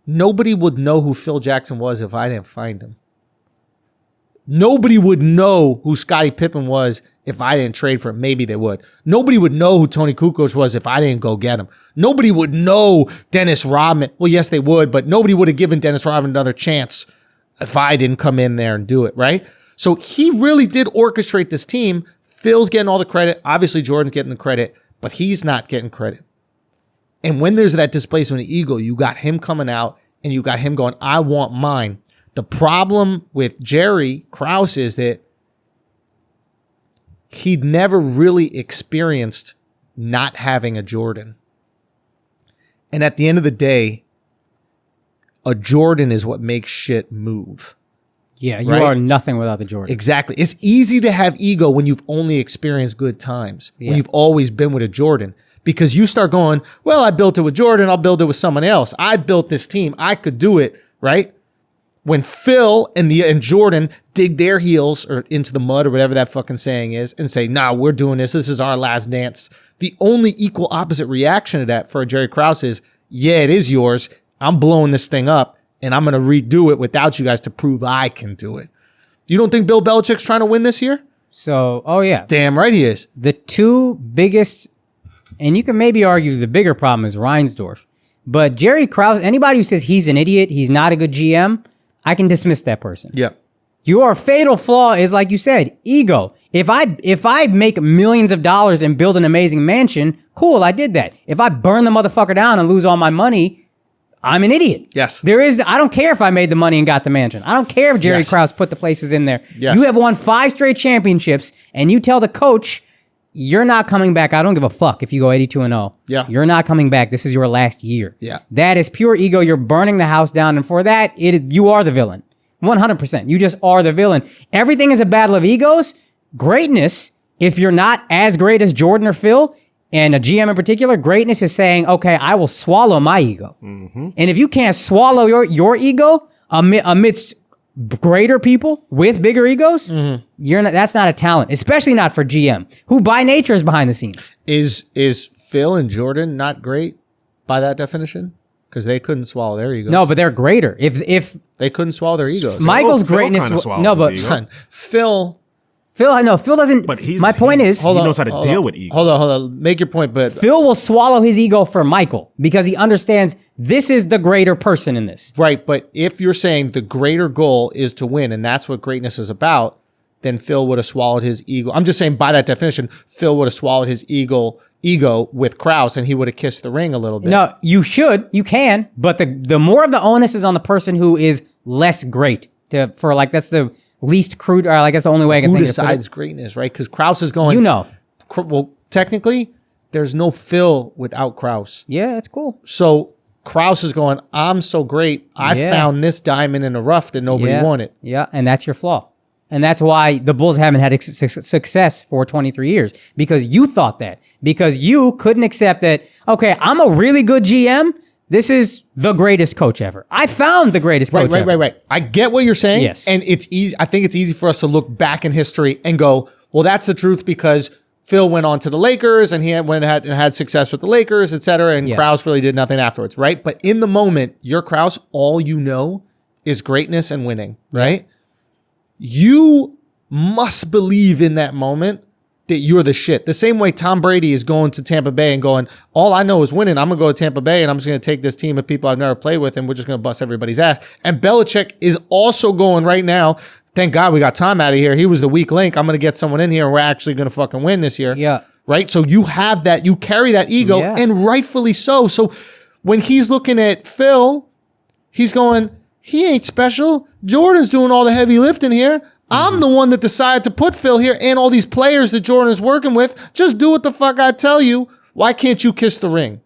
A: nobody would know who Phil Jackson was if I didn't find him. Nobody would know who Scottie Pippen was if I didn't trade for him. Maybe they would. Nobody would know who Tony Kukoc was if I didn't go get him. Nobody would know Dennis Rodman. Well, yes, they would, but nobody would have given Dennis Rodman another chance if I didn't come in there and do it, right? So he really did orchestrate this team. Phil's getting all the credit. Obviously, Jordan's getting the credit, but he's not getting credit. And when there's that displacement of ego, you got him coming out and you got him going, I want mine. The problem with Jerry Krause is that he'd never really experienced not having a Jordan. And at the end of the day, a Jordan is what makes shit move.
D: Yeah, you
A: right?
D: are nothing without the Jordan.
A: Exactly. It's easy to have ego when you've only experienced good times, when you've always been with a Jordan. Because you start going, well, I built it with Jordan, I'll build it with someone else. I built this team. I could do it, right? When Phil and Jordan dig their heels or into the mud or whatever that fucking saying is and say, nah, we're doing this. This is our last dance. The only equal opposite reaction to that for a Jerry Krause is, yeah, it is yours. I'm blowing this thing up and I'm going to redo it without you guys to prove I can do it. You don't think Bill Belichick's trying to win this year?
D: So, oh yeah.
A: Damn right he is.
D: The two biggest, and you can maybe argue the bigger problem is Reinsdorf. But Jerry Krause, anybody who says he's an idiot, he's not a good GM, I can dismiss that person.
A: Yep.
D: Your fatal flaw is, like you said, ego. If I make millions of dollars and build an amazing mansion, cool, I did that. If I burn the motherfucker down and lose all my money, I'm an idiot.
A: Yes.
D: I don't care if I made the money and got the mansion. I don't care if Jerry Krause put the places in there.
A: Yes.
D: You have won 5 straight championships and you tell the coach, you're not coming back. I don't give a fuck if you go 82-0.
A: Yeah.
D: You're not coming back. This is your last year.
A: Yeah.
D: That is pure ego. You're burning the house down. And for that, you are the villain. 100%. You just are the villain. Everything is a battle of egos. Greatness, if you're not as great as Jordan or Phil, and a GM in particular, greatness is saying, okay, I will swallow my ego. Mm-hmm. And if you can't swallow your ego amidst greater people with bigger egos, that's not a talent, especially not for GM, who by nature is behind the scenes.
A: Is Phil and Jordan not great by that definition? Because they couldn't swallow their egos.
D: No, but they're greater. If
A: they couldn't swallow their egos.
D: Michael's
E: Phil
D: greatness,
E: kinda swallows
D: no, but
E: his ego.
A: Son, Phil
D: Phil doesn't.
E: But
D: my point is,
E: he knows how to deal with ego.
A: Hold on. Make your point, but
D: Phil will swallow his ego for Michael because he understands this is the greater person in this.
A: right. But if you're saying the greater goal is to win, and that's what greatness is about, then Phil would have swallowed his ego. I'm just saying by that definition, Phil would have swallowed his ego with Krause, and he would have kissed the ring a little bit.
D: No, you can, but the more of the onus is on the person who is less great. That's the least crude, or like that's the only way I can
A: Who
D: think of it.
A: decides greatness, right? Because Krause is going. Well, technically, there's no Phil without Krause.
D: Yeah, that's cool.
A: So Krause is going, I'm so great. I found this diamond in the rough that nobody wanted.
D: Yeah, and that's your flaw. And that's why the Bulls haven't had success for 23 years. Because you thought that. Because you couldn't accept that, okay, I'm a really good GM. This is the greatest coach ever. I found the greatest coach ever.
A: Right. I get what you're saying.
D: Yes.
A: And it's easy. I think it's easy for us to look back in history and go, well, that's the truth because Phil went on to the Lakers and he had success with the Lakers, et cetera. And Krause really did nothing afterwards, right? But in the moment, you're Krause, all you know is greatness and winning, right? You must believe in that moment that you're the shit. The same way Tom Brady is going to Tampa Bay and going, all I know is winning. I'm going to go to Tampa Bay and I'm just going to take this team of people I've never played with and we're just going to bust everybody's ass. And Belichick is also going right now. Thank God we got Tom out of here. He was the weak link. I'm going to get someone in here and we're actually going to fucking win this year.
D: Yeah.
A: Right? So you have that. You carry that ego and rightfully so. So when he's looking at Phil, he's going, he ain't special. Jordan's doing all the heavy lifting here. I'm the one that decided to put Phil here and all these players that Jordan's working with. Just do what the fuck I tell you. Why can't you kiss the ring?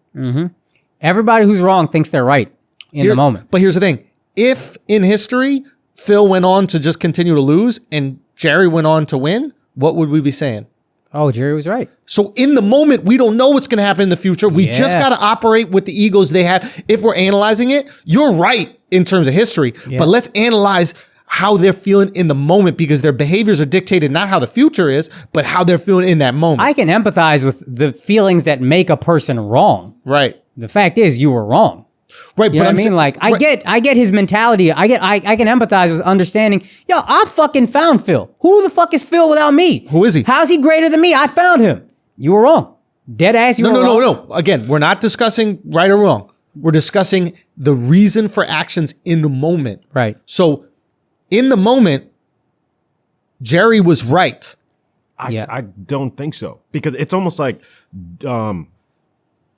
D: Everybody who's wrong thinks they're right in the moment.
A: But here's the thing. If in history, Phil went on to just continue to lose and Jerry went on to win, what would we be saying?
D: Oh, Jerry was right.
A: So in the moment, we don't know what's going to happen in the future. We just got to operate with the egos they have. If we're analyzing it, you're right in terms of history, but let's analyze how they're feeling in the moment because their behaviors are dictated not how the future is, but how they're feeling in that moment.
D: I can empathize with the feelings that make a person wrong.
A: Right.
D: The fact is, you were wrong.
A: Right.
D: You know what I mean? Like, I get his mentality. I can empathize with understanding. Yo, I fucking found Phil. Who the fuck is Phil without me?
A: Who is he?
D: How's he greater than me? I found him. You were wrong. Dead ass. You were wrong.
A: No. Again, we're not discussing right or wrong. We're discussing the reason for actions in the moment.
D: Right.
A: So in the moment, Jerry was right.
E: I don't think so because it's almost like if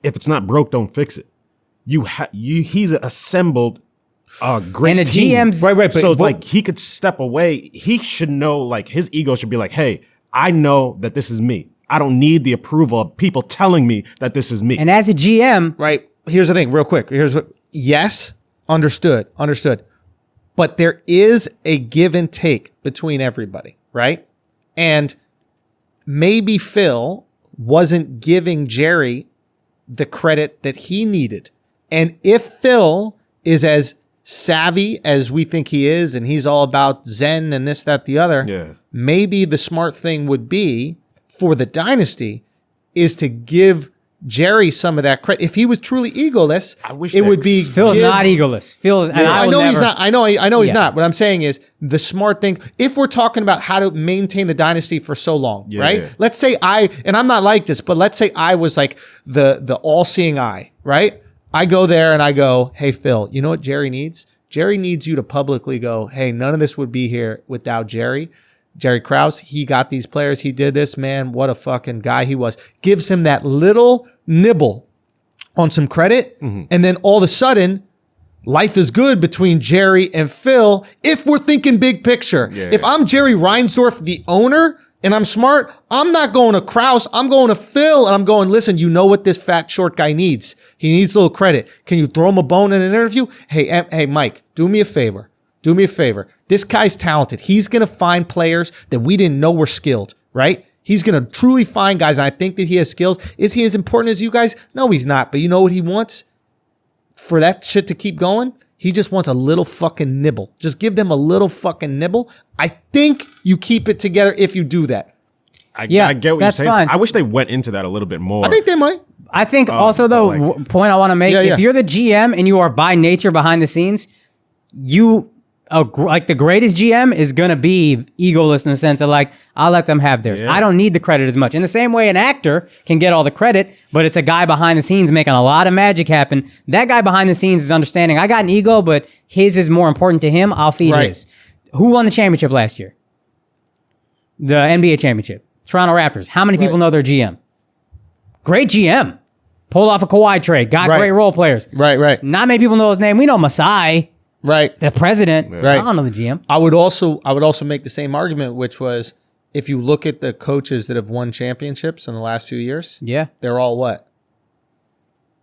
E: it's not broke, don't fix it. He's assembled a great
D: And a
E: team.
D: GM's
A: right.
E: So it's like he could step away. He should know, like his ego should be like, hey, I know that this is me. I don't need the approval of people telling me that this is me.
D: And as a GM,
A: Right. Here's the thing, real quick. Yes, understood. But there is a give and take between everybody, right? And maybe Phil wasn't giving Jerry the credit that he needed. And if Phil is as savvy as we think he is, and he's all about Zen and this, that, the other, maybe the smart thing would be for the dynasty is to give Jerry some of that credit. If he was truly egoless, it would be
D: Phil's not egoless. Phil's, and
A: I know he's
D: never,
A: not. I know he's not. What I'm saying is the smart thing. If we're talking about how to maintain the dynasty for so long, right? Let's say and I'm not like this, but let's say I was like the all-seeing eye, right? I go there and I go, hey Phil, you know what Jerry needs? Jerry needs you to publicly go, hey, none of this would be here without Jerry. Jerry Krause, he got these players. He did this, man. What a fucking guy he was. Gives him that little nibble on some credit. And then all of a sudden, life is good between Jerry and Phil if we're thinking big picture. If I'm Jerry Reinsdorf, the owner, and I'm smart, I'm not going to Krause. I'm going to Phil. And I'm going, listen, you know what this fat, short guy needs? He needs a little credit. Can you throw him a bone in an interview? Hey, Mike, do me a favor. This guy's talented. He's going to find players that we didn't know were skilled, right? He's going to truly find guys, and I think that he has skills. Is he as important as you guys? No, he's not. But you know what he wants? For that shit to keep going, he just wants a little fucking nibble. Just give them a little fucking nibble. I think you keep it together if you do that.
E: I get what you're saying.
D: Fine.
E: I wish they went into that a little bit more.
A: I think they might.
D: I think also though, point I want to make, if you're the GM and you are by nature behind the scenes, like the greatest GM is going to be egoless in the sense of like, I'll let them have theirs. I don't need the credit as much. In the same way an actor can get all the credit, but it's a guy behind the scenes making a lot of magic happen. That guy behind the scenes is understanding, I got an ego, but his is more important to him. I'll feed his. Who won the championship last year? The NBA championship. Toronto Raptors. How many people know their GM? Great GM. Pulled off a Kawhi trade. Got great role players.
A: Right.
D: Not many people know his name. We know Masai.
A: Right.
D: The president.
A: Right.
D: I don't know the GM.
A: I would also make the same argument, which was if you look at the coaches that have won championships in the last few years, they're all what?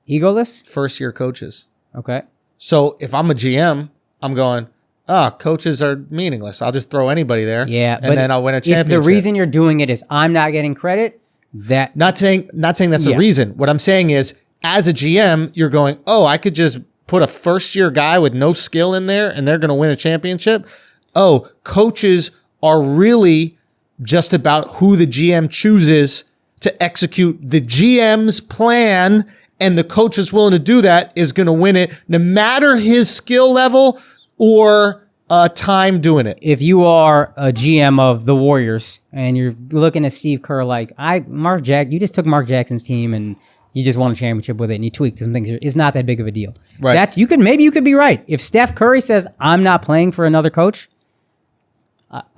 D: Egoless?
A: First year coaches.
D: Okay.
A: So if I'm a GM, I'm going, coaches are meaningless. I'll just throw anybody there.
D: Yeah.
A: And then I'll win a championship.
D: If the reason you're doing it is I'm not getting credit, that
A: not saying that's the reason. What I'm saying is as a GM, you're going, I could just put a first year guy with no skill in there and they're going to win a championship. Coaches are really just about who the GM chooses to execute the GM's plan, and the coach is willing to do that is going to win it no matter his skill level or time doing it.
D: If you are a GM of the Warriors and you're looking at Steve Kerr like, you just took Mark Jackson's team and you just won a championship with it and you tweaked some things. It's not that big of a deal.
A: Right.
D: Maybe you could be right. If Steph Curry says, I'm not playing for another coach,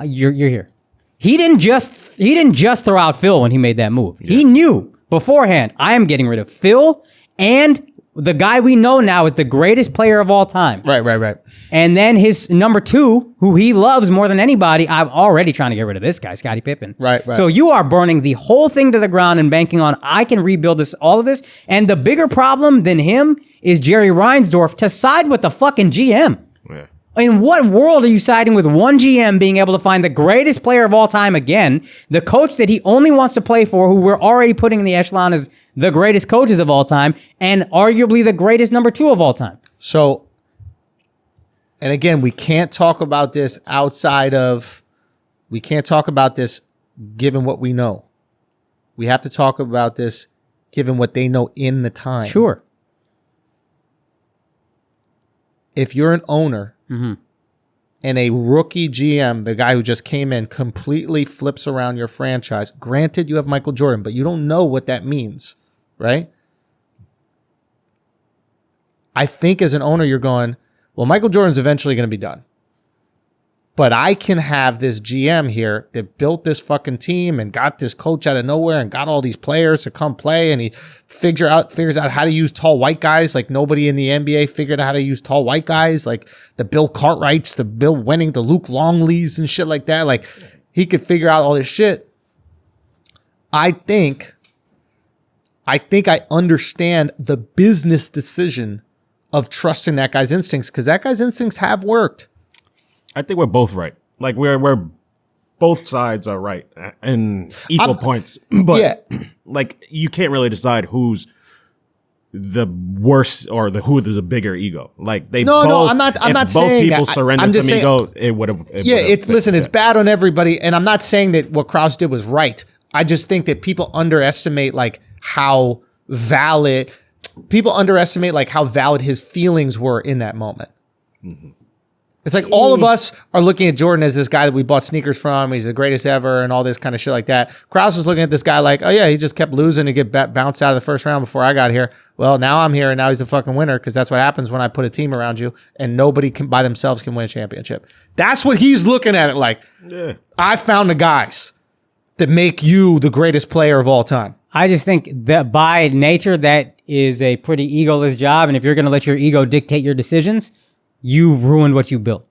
D: you're here. He didn't just throw out Phil when he made that move. Yeah. He knew beforehand, I am getting rid of Phil and the guy we know now is the greatest player of all time.
A: Right.
D: And then his number 2, who he loves more than anybody, I'm already trying to get rid of this guy, Scottie Pippen.
A: Right.
D: So you are burning the whole thing to the ground and banking on, I can rebuild all of this. And the bigger problem than him is Jerry Reinsdorf to side with the fucking GM.
E: Yeah.
D: In what world are you siding with one GM being able to find the greatest player of all time again, the coach that he only wants to play for, who we're already putting in the echelon as the greatest coaches of all time, and arguably the greatest number 2 of all time?
A: So, and again, we can't talk about this given what we know. We have to talk about this given what they know in the time.
D: Sure.
A: If you're an owner and a rookie GM, the guy who just came in, completely flips around your franchise, granted you have Michael Jordan, but you don't know what that means, right? I think as an owner, you're going, well, Michael Jordan's eventually going to be done. But I can have this GM here that built this fucking team and got this coach out of nowhere and got all these players to come play, and he figures out how to use tall white guys like nobody in the NBA figured out how to use tall white guys, like the Bill Cartwrights, the Bill Wenning, the Luke Longleys and shit like that. Like he could figure out all this shit. I think I understand the business decision of trusting that guy's instincts, because that guy's instincts have worked.
E: I think we're both right. Like we're both sides are right in equal points. But like you can't really decide who's the worst or who's the bigger ego. Like they
A: No, I'm not saying
E: both people
A: that.
E: surrendered to ego, it would have.
A: It's bad on everybody, and I'm not saying that what Krause did was right. I just think that people underestimate how valid his feelings were in that moment. Mm-hmm. It's like all of us are looking at Jordan as this guy that we bought sneakers from. He's the greatest ever and all this kind of shit like that. Krause is looking at this guy like, oh yeah, he just kept losing and get bounced out of the first round before I got here. Well, now I'm here and now he's a fucking winner, because that's what happens when I put a team around you and nobody can by themselves can win a championship. That's what he's looking at it like. Yeah. I found the guys that make you the greatest player of all time.
D: I just think that by nature, that is a pretty egoless job. And if you're going to let your ego dictate your decisions, you ruined what you built.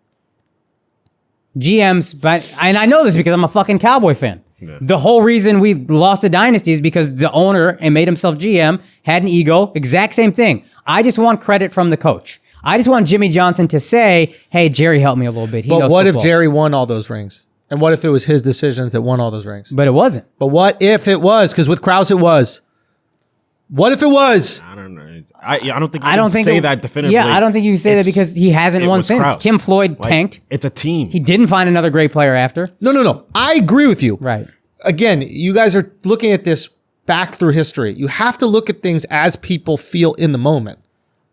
D: GMs, and I know this because I'm a fucking Cowboy fan. Yeah. The whole reason we lost a dynasty is because the owner and made himself GM had an ego. Exact same thing. I just want credit from the coach. I just want Jimmy Johnson to say, hey, Jerry helped me a little bit.
A: But what if Jerry won all those rings? And what if it was his decisions that won all those rings?
D: But it wasn't.
A: But what if it was? Because with Krause it was. What if it was?
E: I don't know. I don't think you can say that definitively.
D: Yeah, I don't think you can say that because he hasn't won since.
E: Krause.
D: Tim Floyd tanked.
E: It's a team.
D: He didn't find another great player after.
A: No. I agree with you.
D: Right.
A: Again, you guys are looking at this back through history. You have to look at things as people feel in the moment.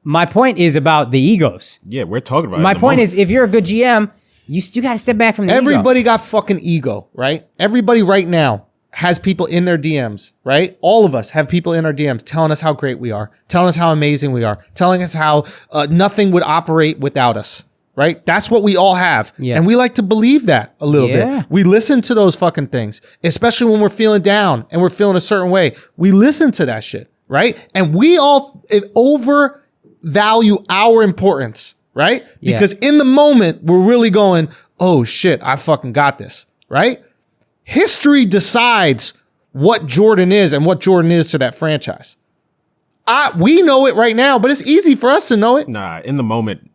D: My point is about the egos.
E: Yeah, we're talking about
D: My point is, if you're a good GM, you got to step back from the
A: Everybody got fucking ego, right? Everybody right now has people in their DMs, right? All of us have people in our DMs telling us how great we are, telling us how amazing we are, telling us how nothing would operate without us, right? That's what we all have. Yeah. And we like to believe that a little bit. We listen to those fucking things, especially when we're feeling down and we're feeling a certain way. We listen to that shit, right? And we all overvalue our importance, right? Because in the moment, we're really going, oh shit, I fucking got this, right? History decides what Jordan is and what Jordan is to that franchise. We know it right now, but it's easy for us to know it.
E: Nah, in the moment,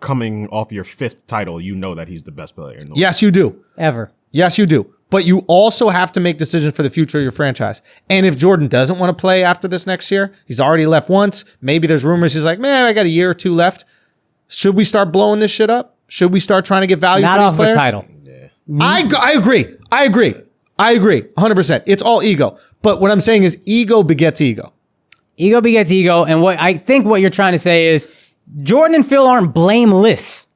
E: coming off your 5th title, you know that he's the best player in the world.
A: Yes, you do.
D: Ever.
A: Yes, you do. But you also have to make decisions for the future of your franchise. And if Jordan doesn't want to play after this next year, he's already left once. Maybe there's rumors he's like, man, I got a year or two left. Should we start blowing this shit up? Should we start trying to get value for these players?
D: Not off the title.
A: I agree. 100%. It's all ego. But what I'm saying is ego begets ego.
D: Ego begets ego. And what I think what you're trying to say is Jordan and Phil aren't blameless.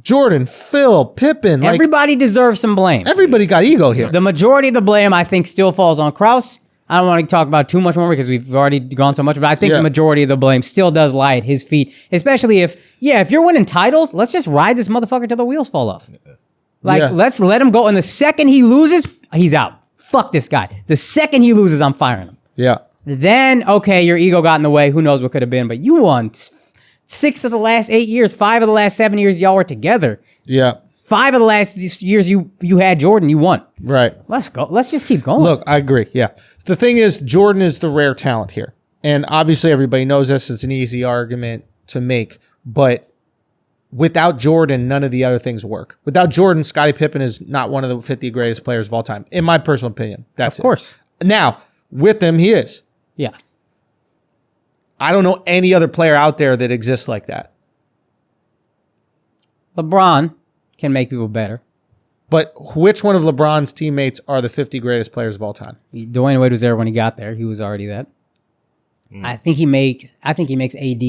A: Jordan, Phil, Pippen, like
D: Everybody deserves some blame.
A: everybody got ego here.
D: The majority of the blame, I think, still falls on Krause. I don't want to talk about too much more because we've already gone so much, but I think the majority of the blame still does lie at his feet, especially if you're winning titles, let's just ride this motherfucker till the wheels fall off. Let's let him go. And the second he loses, he's out. Fuck this guy. The second he loses, I'm firing him.
A: Yeah.
D: Then, okay, your ego got in the way. Who knows what could have been, but you won 6 of the last 8 years, 5 of the last 7 years y'all were together.
A: Yeah.
D: 5 of the last years you had Jordan, you won.
A: Right.
D: Let's go. Let's just keep going.
A: Look, I agree. Yeah. The thing is, Jordan is the rare talent here. And obviously everybody knows this. It's an easy argument to make. But without Jordan, none of the other things work. Without Jordan, Scottie Pippen is not one of the 50 greatest players of all time, in my personal opinion. That's
D: of course.
A: Now, with him, he is.
D: Yeah.
A: I don't know any other player out there that exists like that.
D: LeBron can make people better.
A: But which one of LeBron's teammates are the 50 greatest players of all time?
D: Dwayne Wade was there when he got there. He was already that. I think he makes AD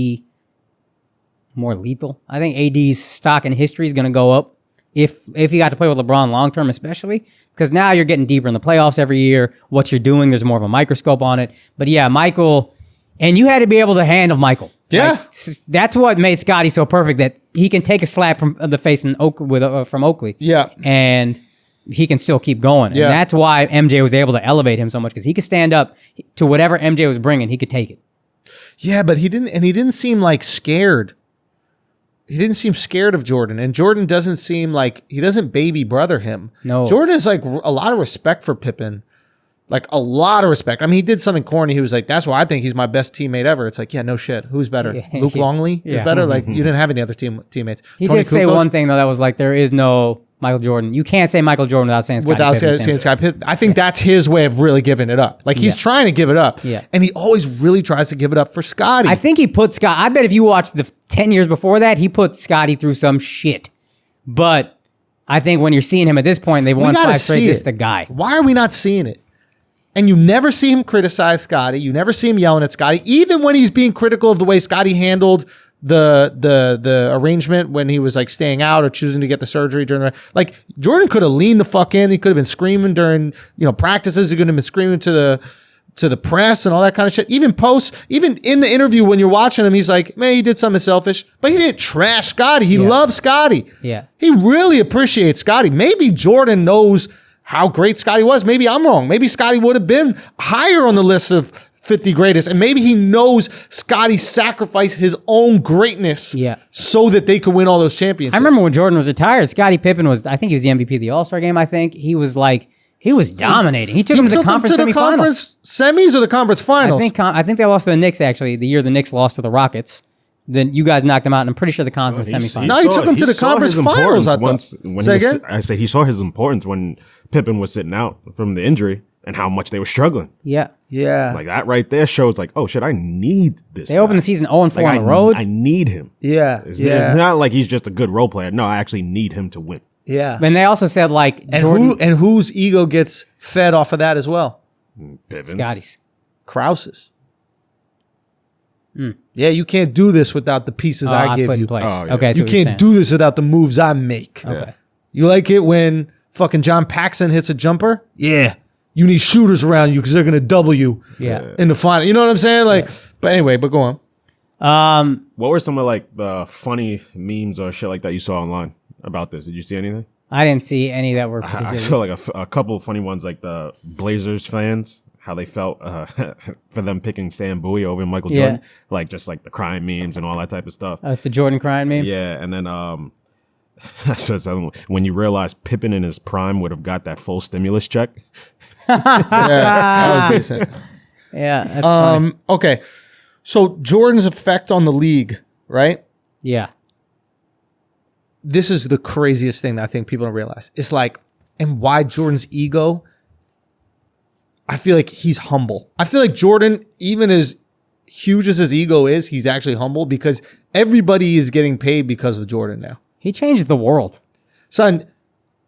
D: more lethal. I think AD's stock in history is going to go up if he got to play with LeBron long term, especially because now you're getting deeper in the playoffs every year. What you're doing, there's more of a microscope on it. But yeah, Michael, and you had to be able to handle Michael.
A: Yeah,
D: like, that's what made Scottie so perfect. That he can take a slap from the face in Oakley from Oakley.
A: Yeah,
D: and he can still keep going.
A: Yeah.
D: And that's why MJ was able to elevate him so much because he could stand up to whatever MJ was bringing. He could take it.
A: Yeah, but he didn't seem like scared. He didn't seem scared of Jordan, and Jordan doesn't seem like he doesn't baby brother him.
D: No,
A: Jordan has like a lot of respect for Pippen, like a lot of respect. I mean, he did something corny. He was like, "That's why I think he's my best teammate ever." It's like, yeah, no shit. Who's better? Luke Longley is better. Like you didn't have any other teammates.
D: He
A: Tony
D: did say
A: Kukoc?
D: one thing though that was like, there is no Michael Jordan. You can't say Michael Jordan without saying
A: Scottie Pippen. I think that's his way of really giving it up. Like he's trying to give it up.
D: Yeah.
A: And he always really tries to give it up for Scottie.
D: I think he put Scott. I bet if you watched the 10 years before that, he put Scottie through some shit. But I think when you're seeing him at this point, they've won 5 straight. This is the guy.
A: Why are we not seeing it? And you never see him criticize Scottie. You never see him yelling at Scottie, even when he's being critical of the way Scottie handled the arrangement when he was like staying out or choosing to get the surgery during the like Jordan could have leaned the fuck in. He could have been screaming during practices. He could have been screaming to the press and all that kind of shit. Even in the interview when you're watching him, he's like, man, he did something selfish, but he didn't trash Scottie. He loves Scottie.
D: Yeah,
A: he really appreciates Scottie. Maybe Jordan knows how great Scottie was. Maybe I'm wrong. Maybe Scottie would have been higher on the list of 50 greatest. And maybe he knows Scottie sacrificed his own greatness so that they could win all those championships.
D: I remember when Jordan was retired, Scottie Pippen I think he was the MVP of the All-Star game, I think. He was dominating. He took him to the conference semifinals.
A: Semis or the conference finals?
D: I think they lost to the Knicks, actually, the year the Knicks lost to the Rockets. Then you guys knocked them out, and I'm pretty sure the conference semifinals.
A: No, he took him to the conference finals.
E: I say he saw his importance when Pippen was sitting out from the injury and how much they were struggling.
D: Yeah.
E: Like that right there shows like, oh shit, I need this.
D: They opened the season 0-4 on the road.
E: I need him.
A: Yeah.
E: It's not like he's just a good role player. No, I actually need him to win.
A: Yeah.
D: And they also said like
A: and whose ego gets fed off of that as well?
E: Pippen's.
D: Scotty's.
A: Krause's. Yeah, you can't do this without the pieces I give you.
D: Okay,
A: you can't do this without the moves I make.
D: Okay.
A: You like it when fucking John Paxson hits a jumper? Yeah. You need shooters around you because they're gonna double you in the final. You know what I'm saying? Like, but anyway, but go on.
E: What were some of like the funny memes or shit like that you saw online about this? Did you see anything?
D: I didn't see any that were particularly.
E: I saw like a couple of funny ones, like the Blazers fans, how they felt for them picking Sam Bowie over Michael Jordan, like just like the crying memes and all that type of stuff.
D: It's the Jordan crying meme.
E: Yeah, and then so when you realize Pippen in his prime would have got that full stimulus check.
A: That was decent.
D: Yeah, that's funny.
A: Okay, so Jordan's effect on the league, right?
D: Yeah.
A: This is the craziest thing that I think people don't realize. It's like, and why Jordan's ego, I feel like he's humble. I feel like Jordan, even as huge as his ego is, he's actually humble because everybody is getting paid because of Jordan now.
D: He changed the world.
A: Son,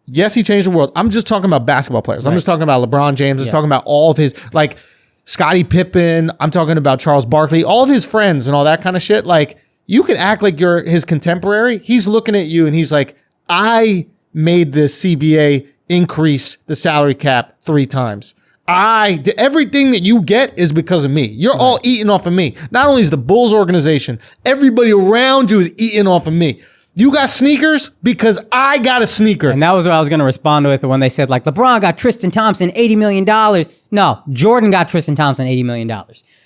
A: yes, he changed the world. I'm just talking about basketball players. I'm just talking about LeBron James. I'm talking about all of his, like, Scottie Pippen. I'm talking about Charles Barkley, all of his friends and all that kind of shit. Like, You can act like you're his contemporary. He's looking at you and he's like, I made the CBA increase the salary cap 3 times. Everything that you get is because of me. You're all eating off of me. Not only is the Bulls organization, everybody around you is eating off of me. You got sneakers because I got a sneaker.
D: And that was what I was going to respond with when they said, like, LeBron got Tristan Thompson $80 million. No, Jordan got Tristan Thompson $80 million.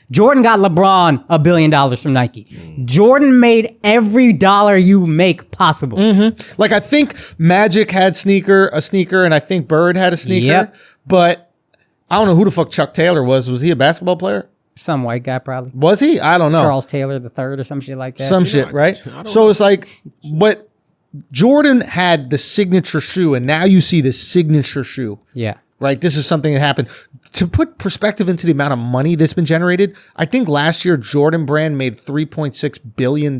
D: Jordan got LeBron $1 billion from Nike. Jordan made every dollar you make possible.
A: Like, I think Magic had a sneaker, and I think Bird had a sneaker.
D: Yep.
A: But I don't know who the fuck Chuck Taylor was. Was he a basketball player?
D: Some white guy, probably.
A: Was he? I don't know.
D: Charles Taylor III or some shit like that.
A: Some shit, right? So it's like, but Jordan had the signature shoe, and now you see the signature shoe.
D: Yeah.
A: Right? This is something that happened. To put perspective into the amount of money that's been generated, I think last year Jordan brand made $3.6 billion.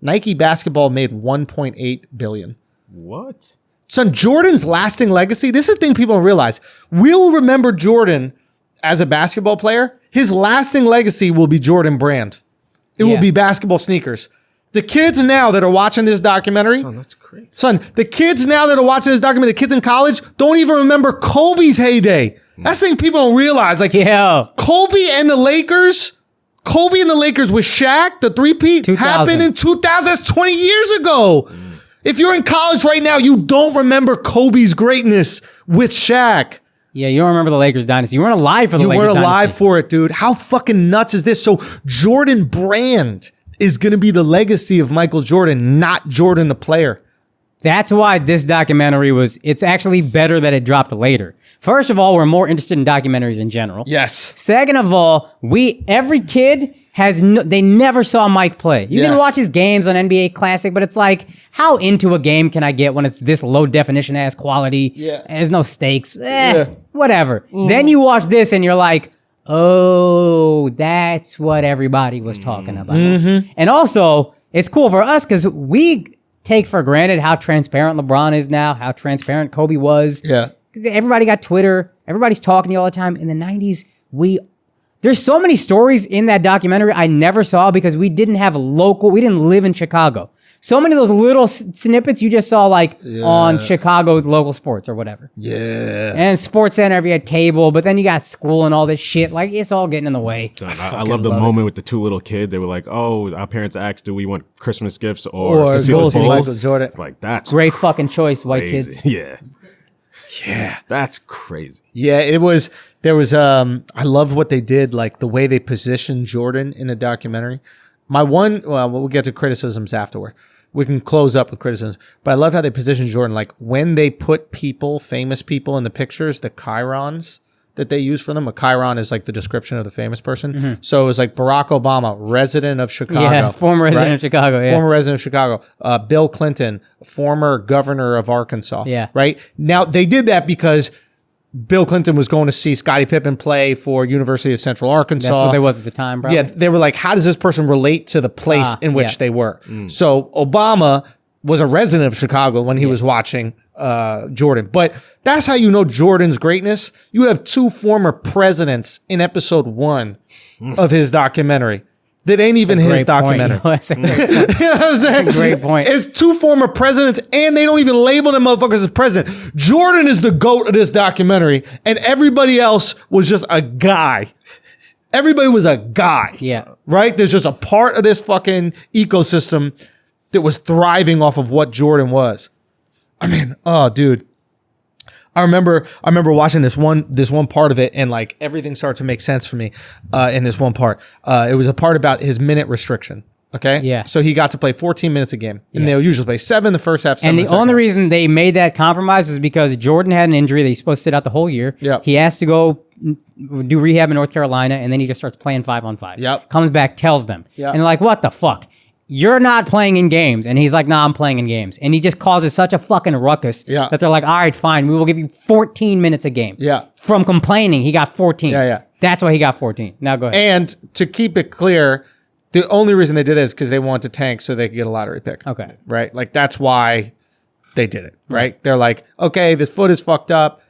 A: Nike basketball made $1.8 billion.
E: What?
A: Son, Jordan's lasting legacy, this is the thing people don't realize. We'll remember Jordan as a basketball player. His lasting legacy will be Jordan brand. It will be basketball sneakers. The kids now that are watching this documentary.
E: Son, that's crazy.
A: Son, the kids now that are watching this documentary, the kids in college don't even remember Kobe's heyday. That's the thing people don't realize. Like, Kobe and the Lakers with Shaq, the three-peat, happened in 2000. That's 20 years ago. If you're in college right now, you don't remember Kobe's greatness with Shaq.
D: Yeah, you don't remember the Lakers dynasty. You weren't alive for the Lakers dynasty.
A: You weren't alive for it, dude. How fucking nuts is this? So Jordan brand is going to be the legacy of Michael Jordan, not Jordan the player.
D: That's why this documentary it's actually better that it dropped later. First of all, we're more interested in documentaries in general.
A: Yes.
D: Second of all, every kid they never saw Mike play. You can watch his games on NBA Classic, but it's like, how into a game can I get when it's this low definition ass quality?
A: Yeah.
D: And there's no stakes. Whatever. Then you watch this and you're like, oh, that's what everybody was talking about. And also, it's cool for us because we take for granted how transparent LeBron is now, how transparent Kobe was.
A: Yeah.
D: Everybody got Twitter. Everybody's talking to you all the time. In the 90s, there's so many stories in that documentary I never saw because we didn't live in Chicago. So many of those little snippets you just saw on Chicago local sports or whatever.
A: Yeah.
D: And Sports Center, if you had cable, but then you got school and all this shit. Like, it's all getting in the way.
E: I love the moment with the 2 little kids. They were like, oh, our parents asked, do we want Christmas gifts or to see the
A: Goals
E: Bulls?
A: Michael Jordan.
E: It's like, that's
D: great fucking choice, white
E: crazy.
D: kids.
E: Yeah.
A: Yeah.
E: That's crazy.
A: Yeah, there was I love what they did, like the way they positioned Jordan in the documentary. We'll get to criticisms afterward. We can close up with criticisms, but I love how they positioned Jordan. Like when they put famous people in the pictures, the chirons that they use for them. A chiron is like the description of the famous person. So it was like Barack Obama, resident of Chicago.
D: Yeah, former resident of Chicago. Yeah.
A: Former resident of Chicago. Bill Clinton, former governor of Arkansas.
D: Yeah.
A: Right? Now, they did that because Bill Clinton was going to see Scottie Pippen play for University of Central Arkansas.
D: That's what they was at the time, bro.
A: Yeah, they were like, how does this person relate to the place in which they were? So Obama was a resident of Chicago when he was watching Jordan. But that's how you know Jordan's greatness. You have 2 former presidents in episode 1 of his documentary. That ain't even his documentary.
D: That's a great point.
A: You know what I'm saying?
D: That's a great point.
A: It's 2 former presidents, and they don't even label them motherfuckers as president. Jordan is the GOAT of this documentary, and everybody else was just a guy. Everybody was a guy.
D: Yeah.
A: Right? There's just a part of this fucking ecosystem that was thriving off of what Jordan was. I mean, oh, dude. I remember watching this one part of it, and like everything started to make sense for me in this one part. It was a part about his minute restriction. Okay.
D: Yeah.
A: So he got to play 14 minutes a game, and they would usually play 7 the first half. 7
D: and the only reason they made that compromise is because Jordan had an injury that he's supposed to sit out the whole year.
A: Yep.
D: He has to go do rehab in North Carolina, and then he just starts playing 5-on-5.
A: Yep.
D: Comes back, tells them,
A: Yep.
D: and they're like, "What the fuck? You're not playing in games." And he's like, "Nah, I'm playing in games." And he just causes such a fucking ruckus that they're like, "All right, fine, we will give you 14 minutes a game."
A: Yeah.
D: From complaining, he got 14.
A: Yeah.
D: That's why he got 14. Now go ahead.
A: And to keep it clear, the only reason they did this is because they wanted to tank so they could get a lottery pick.
D: Okay.
A: Right? Like that's why they did it. Right? They're like, okay, this foot is fucked up.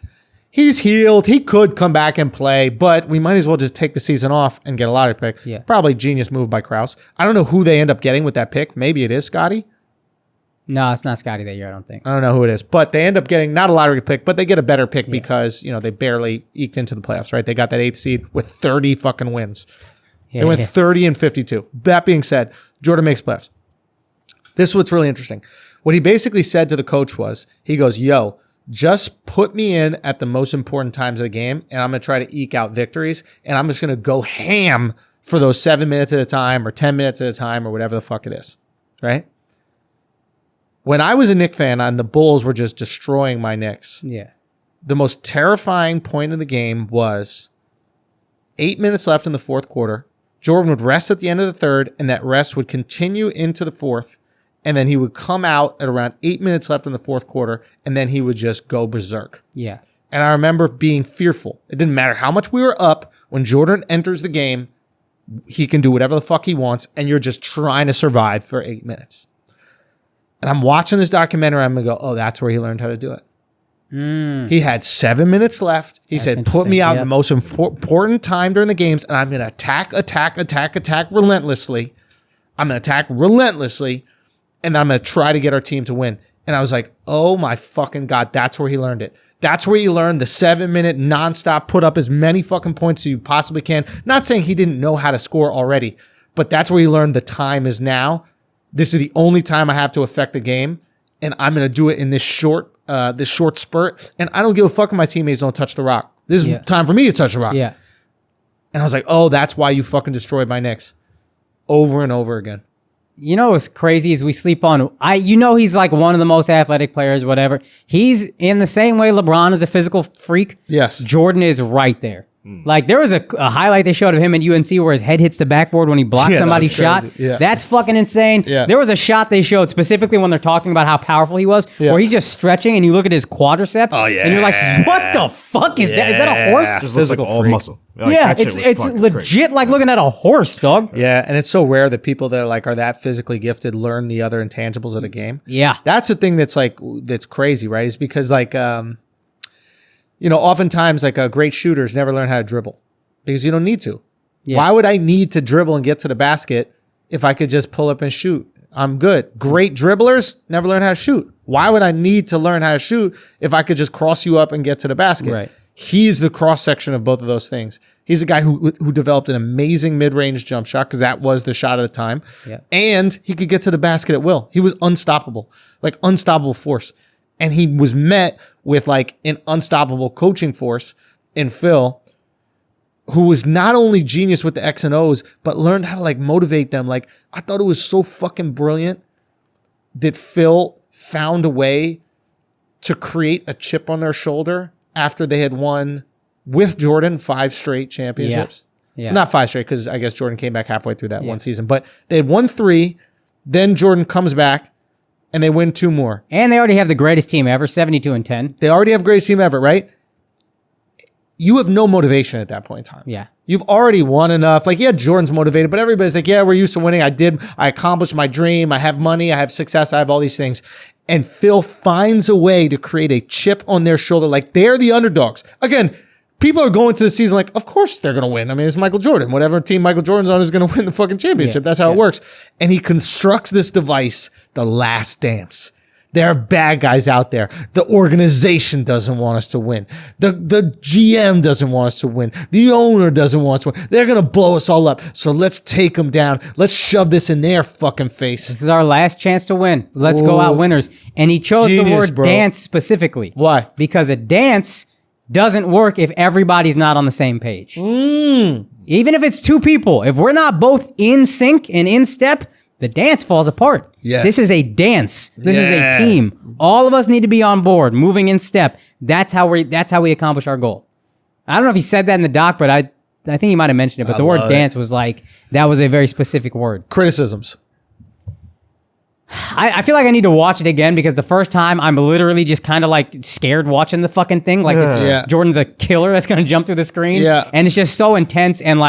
A: He's healed. He could come back and play, but we might as well just take the season off and get a lottery pick.
D: Yeah.
A: Probably genius move by Krause. I don't know who they end up getting with that pick. Maybe it is Scotty.
D: No, it's not Scotty that year, I don't think.
A: I don't know who it is, but they end up getting not a lottery pick, but they get a better pick because, they barely eked into the playoffs, right? They got that 8th seed with 30 fucking wins.
D: Yeah,
A: They went 30-52. That being said, Jordan makes playoffs. This is what's really interesting. What he basically said to the coach was, he goes, yo, just put me in at the most important times of the game, and I'm going to try to eke out victories, and I'm just going to go ham for those 7 minutes at a time or 10 minutes at a time or whatever the fuck it is, right? When I was a Knicks fan and the Bulls were just destroying my Knicks,
D: Yeah.
A: the most terrifying point of the game was 8 minutes left in the fourth quarter. Jordan would rest at the end of the third, and that rest would continue into the fourth, and then he would come out at around 8 minutes left in the fourth quarter, and then he would just go berserk.
D: Yeah.
A: And I remember being fearful. It didn't matter how much we were up. When Jordan enters the game, he can do whatever the fuck he wants, and you're just trying to survive for 8 minutes. And I'm watching this documentary. I'm going to go, oh, that's where he learned how to do it. He had 7 minutes left. He said, put me out in the most important time during the games, and I'm going to attack relentlessly. I'm going to attack relentlessly, and I'm going to try to get our team to win. And I was like, oh my fucking God, that's where he learned it. That's where you learn the 7 minute nonstop, put up as many fucking points as you possibly can. Not saying he didn't know how to score already, but that's where you learn the time is now. This is the only time I have to affect the game, and I'm going to do it in this short spurt. And I don't give a fuck if my teammates don't touch the rock. This is time for me to touch the rock.
D: Yeah.
A: And I was like, oh, that's why you fucking destroyed my Knicks over and over again.
D: You know what's crazy is we sleep on. He's like one of the most athletic players, whatever. He's in the same way LeBron is a physical freak.
A: Yes.
D: Jordan is right there. Like there was a highlight they showed of him in UNC where his head hits the backboard when he blocks somebody's shot.
A: Yeah.
D: That's fucking insane.
A: Yeah.
D: There was a shot they showed specifically when they're talking about how powerful he was, where he's just stretching and you look at his quadricep.
A: Oh, yeah.
D: And you're like, what the fuck is that? Is that a horse?
E: Just looks like all muscle. Like,
D: Yeah,
E: that shit was
D: it's
E: fucking
D: legit
E: crazy.
D: like looking at a horse, dog.
A: Yeah, and it's so rare that people that are that physically gifted learn the other intangibles of the game.
D: Yeah.
A: That's the thing that's crazy, right? Is because oftentimes great shooters never learn how to dribble because you don't need to. Yeah. Why would I need to dribble and get to the basket if I could just pull up and shoot? I'm good. Great dribblers never learn how to shoot. Why would I need to learn how to shoot if I could just cross you up and get to the basket?
D: Right.
A: He's the cross section of both of those things. He's a guy who developed an amazing mid-range jump shot because that was the shot of the time.
D: Yeah.
A: And he could get to the basket at will. He was unstoppable, unstoppable force. And he was met with an unstoppable coaching force in Phil, who was not only genius with the X and O's, but learned how to motivate them. I thought it was so fucking brilliant that Phil found a way to create a chip on their shoulder after they had won with Jordan 5 straight championships.
D: Yeah.
A: Not 5 straight, because I guess Jordan came back halfway through that one season, but they had won 3. Then Jordan comes back and they win 2 more.
D: And they already have the greatest team ever, 72-10.
A: They already have greatest team ever, right? You have no motivation at that point in time.
D: Yeah.
A: You've already won enough. Jordan's motivated, but everybody's like, yeah, we're used to winning. I accomplished my dream. I have money. I have success. I have all these things. And Phil finds a way to create a chip on their shoulder. They're the underdogs. Again, people are going to the season of course they're going to win. I mean, it's Michael Jordan. Whatever team Michael Jordan's on is going to win the fucking championship. That's how it works. And he constructs this device, the last dance. There are bad guys out there. The organization doesn't want us to win. The GM doesn't want us to win. The owner doesn't want us to win. They're going to blow us all up. So let's take them down. Let's shove this in their fucking face.
D: This is our last chance to win. Let's go out winners. And he chose the word dance specifically.
A: Why?
D: Because a dance doesn't work if everybody's not on the same page. Even if it's 2 people, if we're not both in sync and in step, the dance falls apart.
A: Yes.
D: This is a dance. This is a team. All of us need to be on board, moving in step. That's how we accomplish our goal. I don't know if he said that in the doc, but I think he might have mentioned it. But the word dance was that was a very specific word.
A: Criticisms.
D: I feel like I need to watch it again because the first time I'm literally just kind of scared watching the fucking thing. Jordan's a killer that's going to jump through the screen.
A: Yeah.
D: And it's just so intense and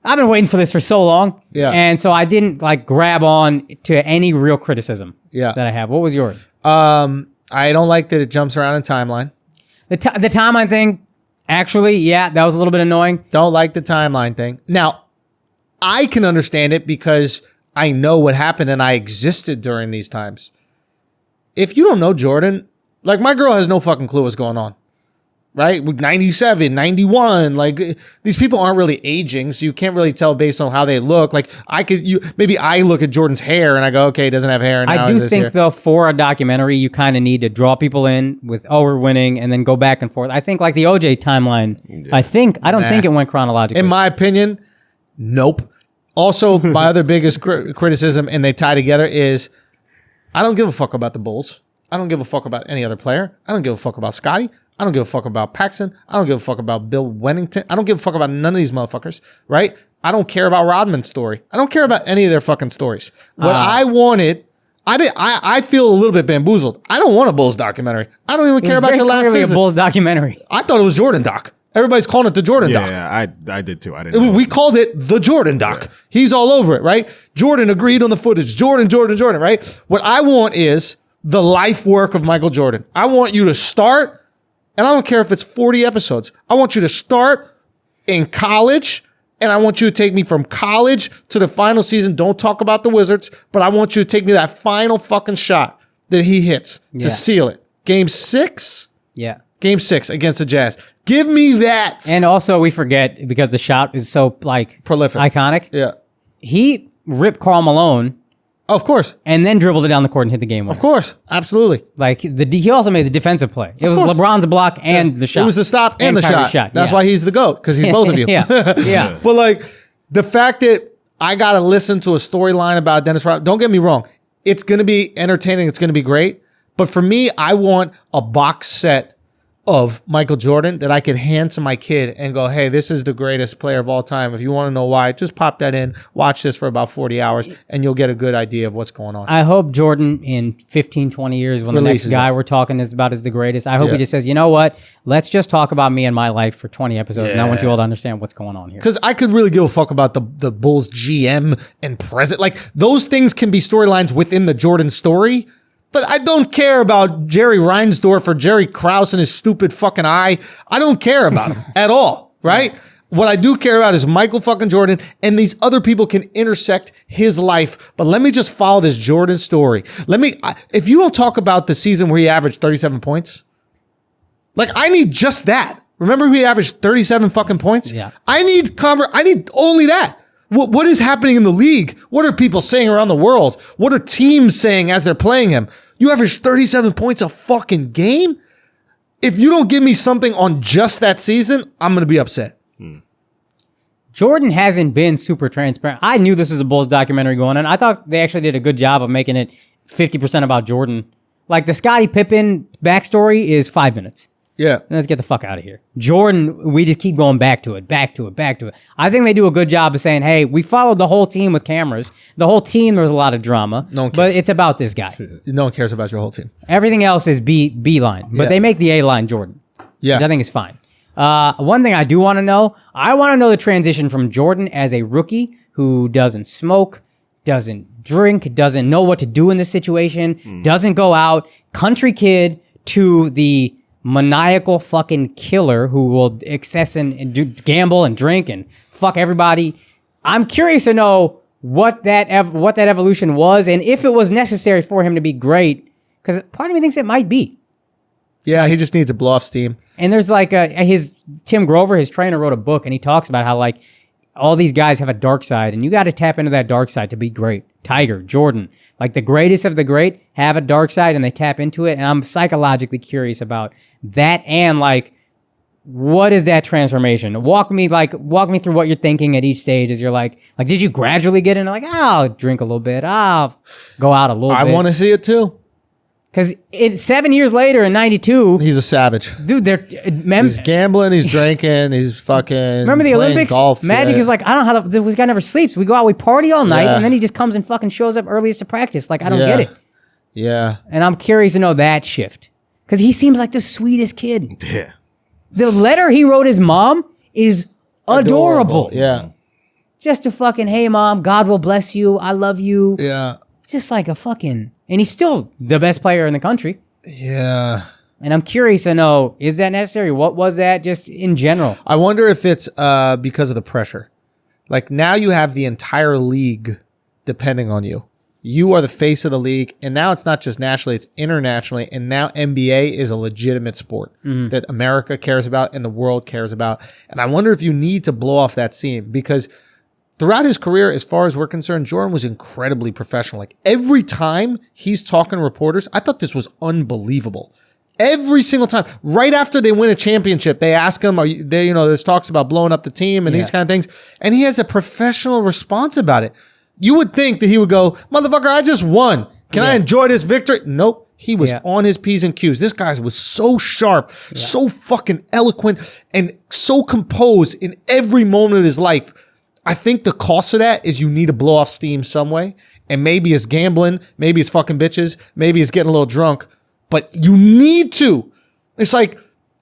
D: I've been waiting for this for so long.
A: Yeah.
D: And so I didn't grab on to any real criticism that I have. What was yours?
A: I don't like that it jumps around in timeline.
D: The timeline thing, actually, yeah, that was a little bit annoying.
A: Don't like the timeline thing. Now, I can understand it because I know what happened and I existed during these times. If you don't know Jordan, like my girl has no fucking clue what's going on. Right? 97, 91, like these people aren't really aging, so you can't really tell based on how they look. Like maybe I look at Jordan's hair and I go, okay, he doesn't have hair. And
D: I do think though, for a documentary, you kind of need to draw people in with, oh, we're winning, and then go back and forth. I think like the OJ timeline, I don't think it went chronologically.
A: In my opinion, nope. Also, my other biggest criticism, and they tie together, is I don't give a fuck about the Bulls. I don't give a fuck about any other player. I don't give a fuck about Scotty. I don't give a fuck about Paxson. I don't give a fuck about Bill Wennington. I don't give a fuck about none of these motherfuckers, right? I don't care about Rodman's story. I don't care about any of their fucking stories. What I wanted, I feel a little bit bamboozled. I don't want a Bulls documentary. I don't even care about your last season.
D: A Bulls documentary.
A: I thought it was Jordan doc. Everybody's calling it the Jordan doc.
E: Yeah, I did too. I didn't know.
A: We called it the Jordan doc. Yeah. He's all over it, right? Jordan agreed on the footage. Jordan, right? What I want is the life work of Michael Jordan. I want you to start, and I don't care if it's 40 episodes. I want you to start in college, and I want you to take me from college to the final season. Don't talk about the Wizards, but I want you to take me that final fucking shot that he hits to seal it. Game 6?
D: Yeah.
A: Game 6 against the Jazz. Give me that.
D: And also, we forget, because the shot is so, like,
A: prolific,
D: iconic.
A: Yeah.
D: He ripped Karl Malone.
A: Of course.
D: And then dribbled it down the court and hit the game winner.
A: Of course. Absolutely.
D: Like, he also made the defensive play. It was LeBron's block and the shot.
A: It was the stop and the shot. That's why he's the GOAT, because he's both of you.
D: Yeah.
A: But, like, the fact that I got to listen to a storyline about Dennis Rodman, don't get me wrong. It's going to be entertaining. It's going to be great. But for me, I want a box set of Michael Jordan that I could hand to my kid and go, hey, this is the greatest player of all time. If you want to know why, just pop that in, watch this for about 40 hours, and you'll get a good idea of what's going on.
D: I hope Jordan in 15, 20 years, when the next guy we're talking is about is the greatest, I hope he just says, you know what, let's just talk about me and my life for 20 episodes, and I want you all to understand what's going on here.
A: Because I could really give a fuck about the Bulls GM and president. Like, those things can be storylines within the Jordan story. But I don't care about Jerry Reinsdorf or Jerry Krause and his stupid fucking eye. I don't care about him at all, right? What I do care about is Michael fucking Jordan, and these other people can intersect his life. But let me just follow this Jordan story. If you don't talk about the season where he averaged 37 points, like, I need just that. Remember he averaged 37 fucking points?
D: Yeah.
A: I need only that. What is happening in the league? What are people saying around the world? What are teams saying as they're playing him? You average 37 points a fucking game? If you don't give me something on just that season, I'm going to be upset.
D: Jordan hasn't been super transparent. I knew this was a Bulls documentary going on. I thought they actually did a good job of making it 50% about Jordan. Like, the Scottie Pippen backstory is 5 minutes.
A: Yeah.
D: Let's get the fuck out of here. Jordan, we just keep going back to it. I think they do a good job of saying, hey, we followed the whole team with cameras. The whole team, there was a lot of drama.
A: No one cares.
D: But it's about this guy.
A: No one cares about your whole team.
D: Everything else is B line. But they make the A line Jordan.
A: Yeah.
D: Which I think is fine. One thing I do want to know, I want to know the transition from Jordan as a rookie who doesn't smoke, doesn't drink, doesn't know what to do in this situation, doesn't go out, country kid, to the maniacal fucking killer who will excess and gamble and drink and fuck everybody. I'm curious to know what that evolution was, and if it was necessary for him to be great, because part of me thinks it might be.
A: Yeah, he just needs to blow off steam.
D: And there's like Tim Grover, his trainer, wrote a book, and he talks about how, like, all these guys have a dark side, and you got to tap into that dark side to be great. Tiger, Jordan, like the greatest of the great have a dark side, and they tap into it. And I'm psychologically curious about that, and like, what is that transformation? Walk me through what you're thinking at each stage as you're like, did you gradually get into like, I'll drink a little bit, I'll go out a little bit.
A: I want to see it too.
D: Because 7 years later in 92,
A: he's a savage.
D: Dude,
A: he's gambling, he's drinking, he's fucking
D: remember the Olympics?
A: Golf,
D: Magic is like, I don't know how this guy never sleeps. We go out, we party all night, and then he just comes and fucking shows up earliest to practice. Like, I don't get it.
A: Yeah.
D: And I'm curious to know that shift. Because he seems like the sweetest kid.
E: Yeah.
D: The letter he wrote his mom is adorable.
A: Yeah.
D: Just a fucking, hey mom, God will bless you. I love you.
A: Yeah.
D: Just like a fucking, and he's still the best player in the country.
A: Yeah.
D: And I'm curious to know, is that necessary? What was that just in general?
A: I wonder if it's because of the pressure. Like now you have the entire league depending on you. You are the face of the league. And now it's not just nationally, it's internationally. And now NBA is a legitimate sport that America cares about and the world cares about. And I wonder if you need to blow off that steam because throughout his career, as far as we're concerned, Jordan was incredibly professional. Like every time he's talking to reporters, I thought this was unbelievable. Every single time, right after they win a championship, they ask him, there's talks about blowing up the team and these kind of things. And he has a professional response about it. You would think that he would go, motherfucker, I just won. Can I enjoy this victory? Nope. He was on his P's and Q's. This guy was so sharp, so fucking eloquent, and so composed in every moment of his life. I think the cost of that is you need to blow off steam some way. And maybe it's gambling. Maybe it's fucking bitches. Maybe it's getting a little drunk. But you need to. It's like,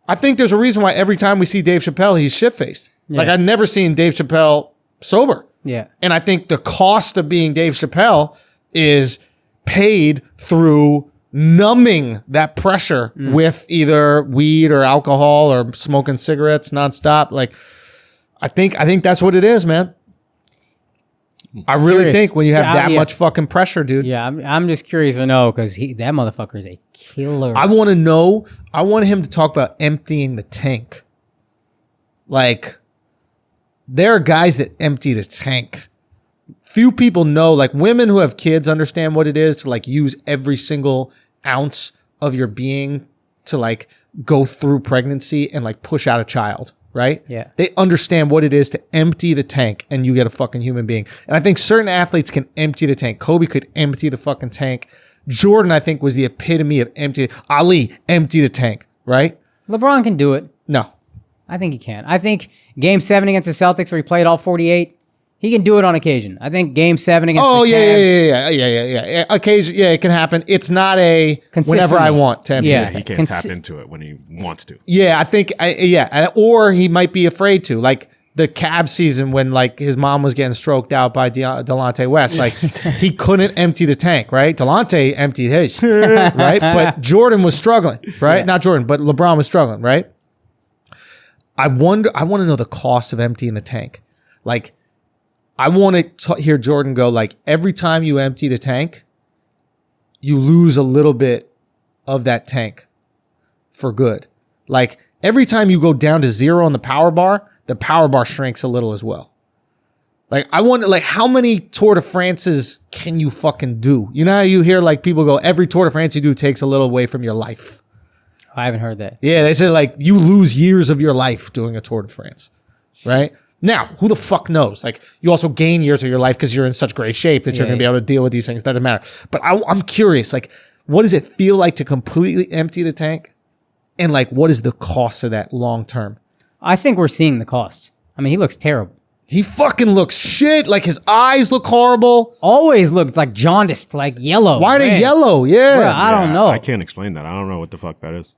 A: I think there's a reason why every time we see Dave Chappelle, he's shit-faced. Yeah. Like, I've never seen Dave Chappelle sober.
D: Yeah.
A: And I think the cost of being Dave Chappelle is paid through numbing that pressure with either weed or alcohol or smoking cigarettes nonstop. Like, I think that's what it is, man. I really think when you have that much fucking pressure, dude.
D: Yeah, I'm just curious to know because that motherfucker is a killer.
A: I want to know. I want him to talk about emptying the tank. Like, there are guys that empty the tank. Few people know, like women who have kids understand what it is to like use every single ounce of your being to like go through pregnancy and like push out a child. Right?
D: Yeah.
A: They understand what it is to empty the tank and you get a fucking human being. And I think certain athletes can empty the tank. Kobe could empty the fucking tank. Jordan, I think, was the epitome of empty. Ali, empty the tank. Right?
D: LeBron can do it.
A: No.
D: I think he can. I think Game 7 against the Celtics where he played all 48, he can do it on occasion. I think Game 7 against the Cavs.
A: Yeah. Occasion, it can happen. It's not a whenever I want to empty.
E: Yeah, he can't tap into it when he wants to.
A: Yeah, I think, or he might be afraid to. Like the Cavs season when like his mom was getting stroked out by Delonte West. Like he couldn't empty the tank, right? Delonte emptied his, right? But Jordan was struggling, right? Yeah. Not Jordan, but LeBron was struggling, right? I want to know the cost of emptying the tank. Like, I want to hear Jordan go, like, every time you empty the tank, you lose a little bit of that tank for good. Like, every time you go down to 0 on the power bar shrinks a little as well. Like, I wonder, like, how many Tour de France's can you fucking do? You know how you hear, like, people go, every Tour de France you do takes a little away from your life.
D: I haven't heard that.
A: Yeah, they say, like, you lose years of your life doing a Tour de France, right? Now, who the fuck knows? Like, you also gain years of your life because you're in such great shape that you're going to be able to deal with these things. Doesn't matter. But I'm curious, like, what does it feel like to completely empty the tank? And, like, what is the cost of that long term?
D: I think we're seeing the cost. I mean, he looks terrible.
A: He fucking looks shit. Like, his eyes look horrible.
D: Always looked like jaundiced, like yellow.
A: Why are they yellow? Yeah.
D: Bro, I don't know.
E: I can't explain that. I don't know what the fuck that is.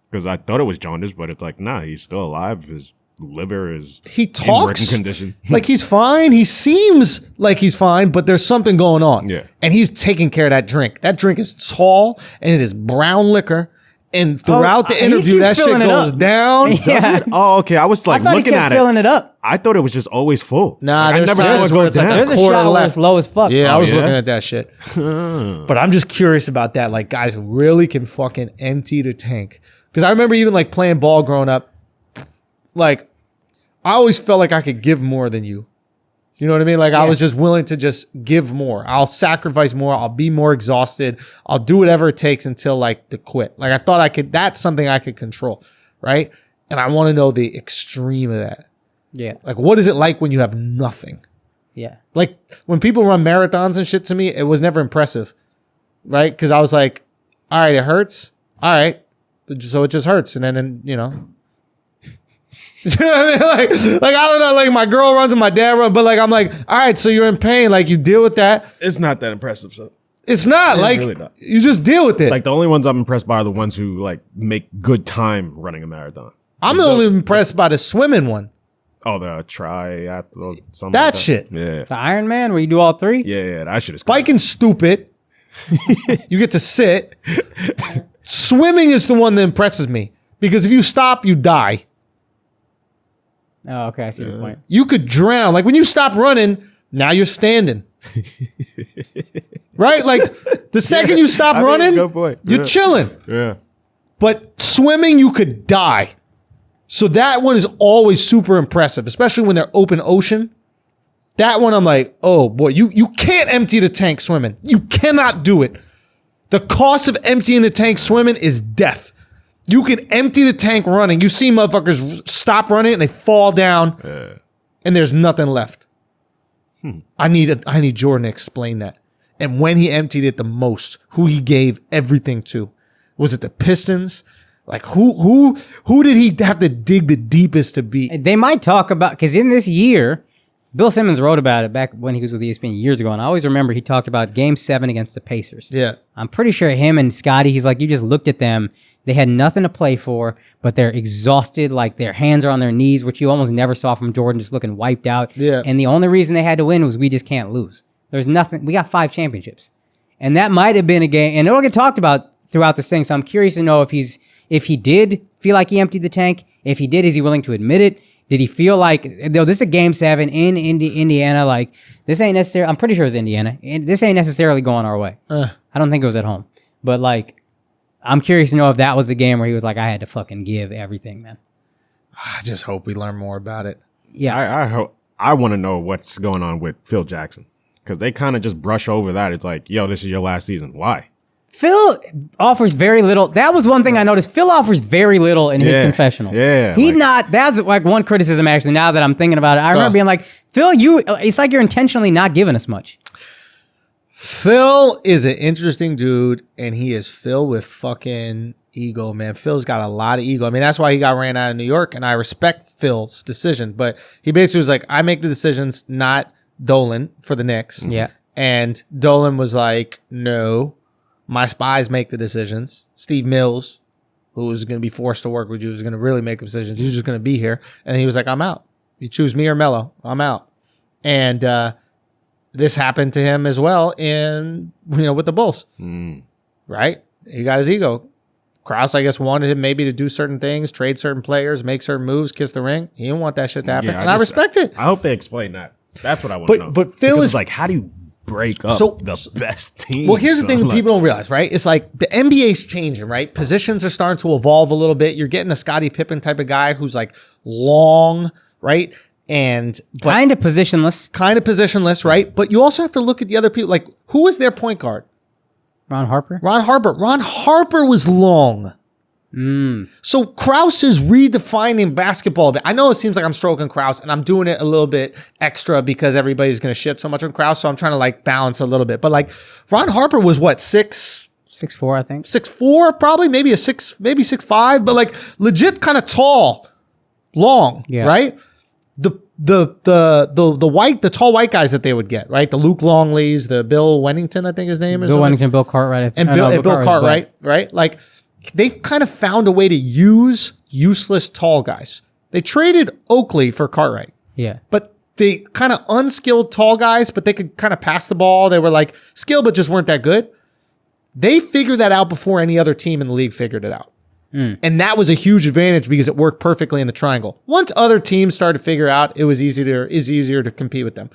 E: Because I thought it was jaundice, but it's like, nah, he's still alive. His liver is
A: he talks
E: in working condition.
A: Like he's fine. He seems like he's fine, but there's something going on.
E: Yeah.
A: And he's taking care of that drink. That drink is tall and it is brown liquor. And throughout the interview, that shit goes down.
D: Yeah.
E: Oh, okay. I was like looking at it.
D: Filling it up.
E: I thought it was just always full.
A: Nah,
E: like,
A: there's
E: I never saw it go down.
A: Like
D: there's a shot where it's low as fuck.
A: Yeah, I was looking at that shit. But I'm just curious about that. Like, guys really can fucking empty the tank. Because I remember even like playing ball growing up. Like, I always felt like I could give more than you. You know what I mean? Like, I was just willing to just give more. I'll sacrifice more. I'll be more exhausted. I'll do whatever it takes until like to quit. Like, I thought I could, that's something I could control. Right? And I want to know the extreme of that.
D: Yeah.
A: Like, what is it like when you have nothing?
D: Yeah.
A: Like, when people run marathons and shit to me, it was never impressive. Right? Because I was like, all right, it hurts. All right. So it just hurts. And then you know. You know what I mean? Like, I don't know, like my girl runs and my dad runs, but like, I'm like, all right, so you're in pain. Like, you deal with that.
E: It's not that impressive. So
A: it's not like
E: really not.
A: You just deal with it.
E: Like the only ones I'm impressed by are the ones who like make good time running a marathon.
A: I'm only impressed by the swimming one.
E: Oh, the triathlon, something
A: That
E: like
A: shit.
E: Yeah.
D: The Iron Man where you do all three?
E: Yeah, that shit is
A: Biking's stupid. You get to sit. Swimming is the one that impresses me because if you stop, you die.
D: Oh, okay, I see your point.
A: You could drown. Like when you stop running, now you're standing. Right? Like the second you stop running, you're chilling.
E: Yeah.
A: But swimming, you could die. So that one is always super impressive, especially when they're open ocean. That one, I'm like, oh boy, you can't empty the tank swimming. You cannot do it. The cost of emptying the tank swimming is death. You can empty the tank running. You see motherfuckers stop running and they fall down and there's nothing left. I need Jordan to explain that. And when he emptied it the most, who he gave everything to. Was it the Pistons? Like who did he have to dig the deepest to beat?
D: They might talk about, because in this year, Bill Simmons wrote about it back when he was with ESPN years ago, and I always remember he talked about Game 7 against the Pacers.
A: Yeah.
D: I'm pretty sure him and Scotty, he's like, you just looked at them, they had nothing to play for, but they're exhausted, like their hands are on their knees, which you almost never saw from Jordan, just looking wiped out.
A: Yeah.
D: And the only reason they had to win was we just can't lose. There's nothing, we got 5 championships. And that might have been a game, and it'll get talked about throughout this thing, so I'm curious to know if he did feel like he emptied the tank. If he did, is he willing to admit it? Did he feel like, though this is a Game 7 in Indiana, like this ain't necessarily, I'm pretty sure it's Indiana, and this ain't necessarily going our way. I don't think it was at home. But like, I'm curious to know if that was the game where he was like, I had to fucking give everything, man.
A: I just hope we learn more about it.
D: Yeah.
E: I want to know what's going on with Phil Jackson. Because they kind of just brush over that. It's like, yo, this is your last season. Why?
D: Phil offers very little. That was one thing I noticed. Phil offers very little in his confessional.
E: Yeah.
D: That's like one criticism actually, now that I'm thinking about it. I remember being like, Phil, it's like you're intentionally not giving us much.
A: Phil is an interesting dude, and he is filled with fucking ego, man. Phil's got a lot of ego. I mean, that's why he got ran out of New York, and I respect Phil's decision. But he basically was like, I make the decisions, not Dolan for the Knicks.
D: Yeah.
A: And Dolan was like, no, my spies make the decisions. Steve Mills, who was going to be forced to work with you, was going to really make the decisions. He's just going to be here. And he was like, I'm out. You choose me or Melo, I'm out. And this happened to him as well with the Bulls. Right? He got his ego. Krause, I guess, wanted him maybe to do certain things, trade certain players, make certain moves, kiss the ring. He didn't want that shit to happen.
E: Yeah,
A: and I respect it.
E: I hope they explain that. That's what I want to know.
A: But Phil is
E: like, how do you break up the best team?
A: Well, here's the thing that people don't realize, right? It's like the NBA's changing, right? Positions are starting to evolve a little bit. You're getting a Scottie Pippen type of guy who's like long, right? And
D: Kind of positionless,
A: right? But you also have to look at the other people. Like, who was their point guard?
D: Ron Harper.
A: Ron Harper was long. So Krause is redefining basketball a bit. I know it seems like I'm stroking Krause, and I'm doing it a little bit extra because everybody's going to shit so much on Krause. So I'm trying to like balance a little bit. But like Ron Harper was what,
D: 6'4", I think.
A: 6'4", probably, maybe 6'5", but like legit kind of tall, long, right? The tall white guys that they would get, right? The Luke Longleys, the Bill Wennington, I think his name is.
D: Bill Wennington, Bill Cartwright.
A: And Bill Cartwright, right? Like, they've kind of found a way to use useless tall guys. They traded Oakley for Cartwright.
D: Yeah.
A: But they kind of unskilled tall guys, but they could kind of pass the ball. They were like skilled, but just weren't that good. They figured that out before any other team in the league figured it out. And that was a huge advantage because it worked perfectly in the triangle. Once other teams started to figure out, it was easier to compete with them.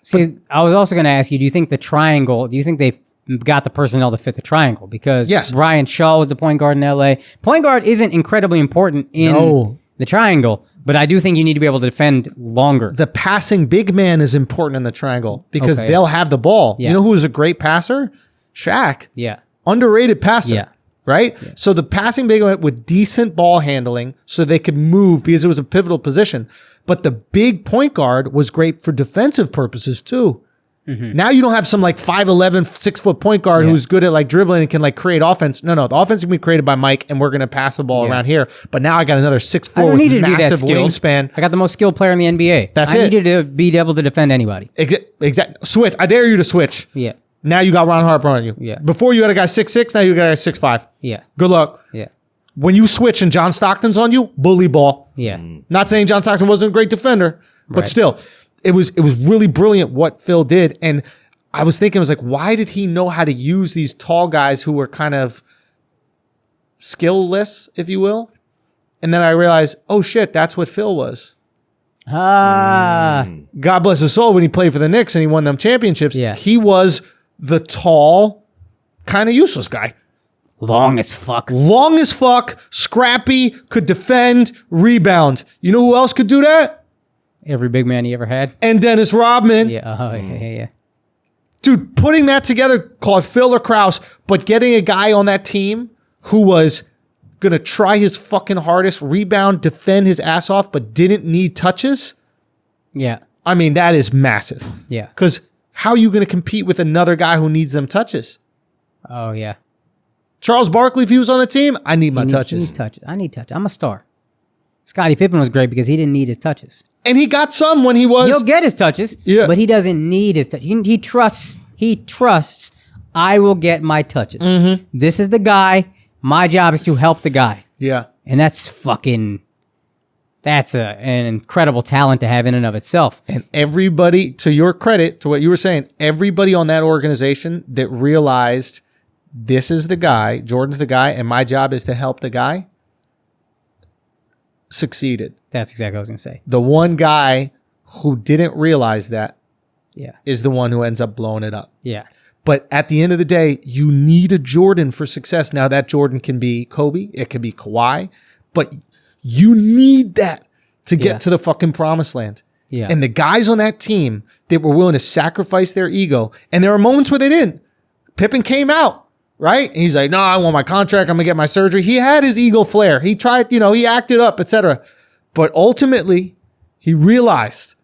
D: See, I was also going to ask you, do you think they got the personnel to fit the triangle? Because Brian Shaw was the point guard in LA. Point guard isn't incredibly important in the triangle, but I do think you need to be able to defend longer.
A: The passing big man is important in the triangle because they'll have the ball. Yeah. You know who was a great passer? Shaq.
D: Yeah.
A: Underrated passer.
D: Yeah.
A: Right? Yeah. So the passing big man with decent ball handling so they could move because it was a pivotal position. But the big point guard was great for defensive purposes too. Now you don't have some like 5'11", 6-foot point guard who's good at like dribbling and can like create offense. No, the offense can be created by Mike, and we're going to pass the ball around here. But now I got another 6'4" with massive wingspan.
D: I got the most skilled player in the NBA.
A: That's it.
D: I needed to be able to defend anybody.
A: Exactly. Switch. I dare you to switch.
D: Yeah.
A: Now you got Ron Harper on you.
D: Yeah.
A: Before you had a guy 6'6", now you got a guy 6'5".
D: Yeah.
A: Good luck.
D: Yeah.
A: When you switch and John Stockton's on you, bully ball.
D: Yeah.
A: Not saying John Stockton wasn't a great defender, but still, it was really brilliant what Phil did. And I was thinking, why did he know how to use these tall guys who were kind of skillless, if you will. And then I realized, oh shit, that's what Phil was. God bless his soul when he played for the Knicks and he won them championships.
D: Yeah.
A: He was the tall, kind of useless guy.
D: Long as fuck.
A: Long as fuck, scrappy, could defend, rebound. You know who else could do that?
D: Every big man he ever had.
A: And Dennis Rodman.
D: Yeah. Yeah.
A: Dude, putting that together, call it Phil or Krause, but getting a guy on that team who was going to try his fucking hardest, rebound, defend his ass off, but didn't need touches.
D: Yeah.
A: I mean, that is massive.
D: Yeah.
A: Because how are you going to compete with another guy who needs them touches?
D: Oh, yeah.
A: Charles Barkley, if he was on the team, I need my touches.
D: I need touches. I'm a star. Scottie Pippen was great because he didn't need his touches.
A: And he got some when he was...
D: He'll get his touches, but he doesn't need his touches. He trusts, I will get my touches.
A: Mm-hmm.
D: This is the guy. My job is to help the guy.
A: Yeah.
D: And that's an incredible talent to have in and of itself.
A: And everybody, to your credit, to what you were saying, everybody on that organization that realized this is the guy, Jordan's the guy, and my job is to help the guy, succeeded.
D: That's exactly what I was going to say.
A: The one guy who didn't realize that
D: Yeah.
A: is the one who ends up blowing it up.
D: Yeah.
A: But at the end of the day, you need a Jordan for success. Now that Jordan can be Kobe, it can be Kawhi, but you need that to get to the fucking promised land.
D: Yeah.
A: And the guys on that team that were willing to sacrifice their ego, and there were moments where they didn't. Pippen came out, right? And he's like, no, I want my contract. I'm going to get my surgery. He had his ego flare. He tried, he acted up, etc. But ultimately, he realized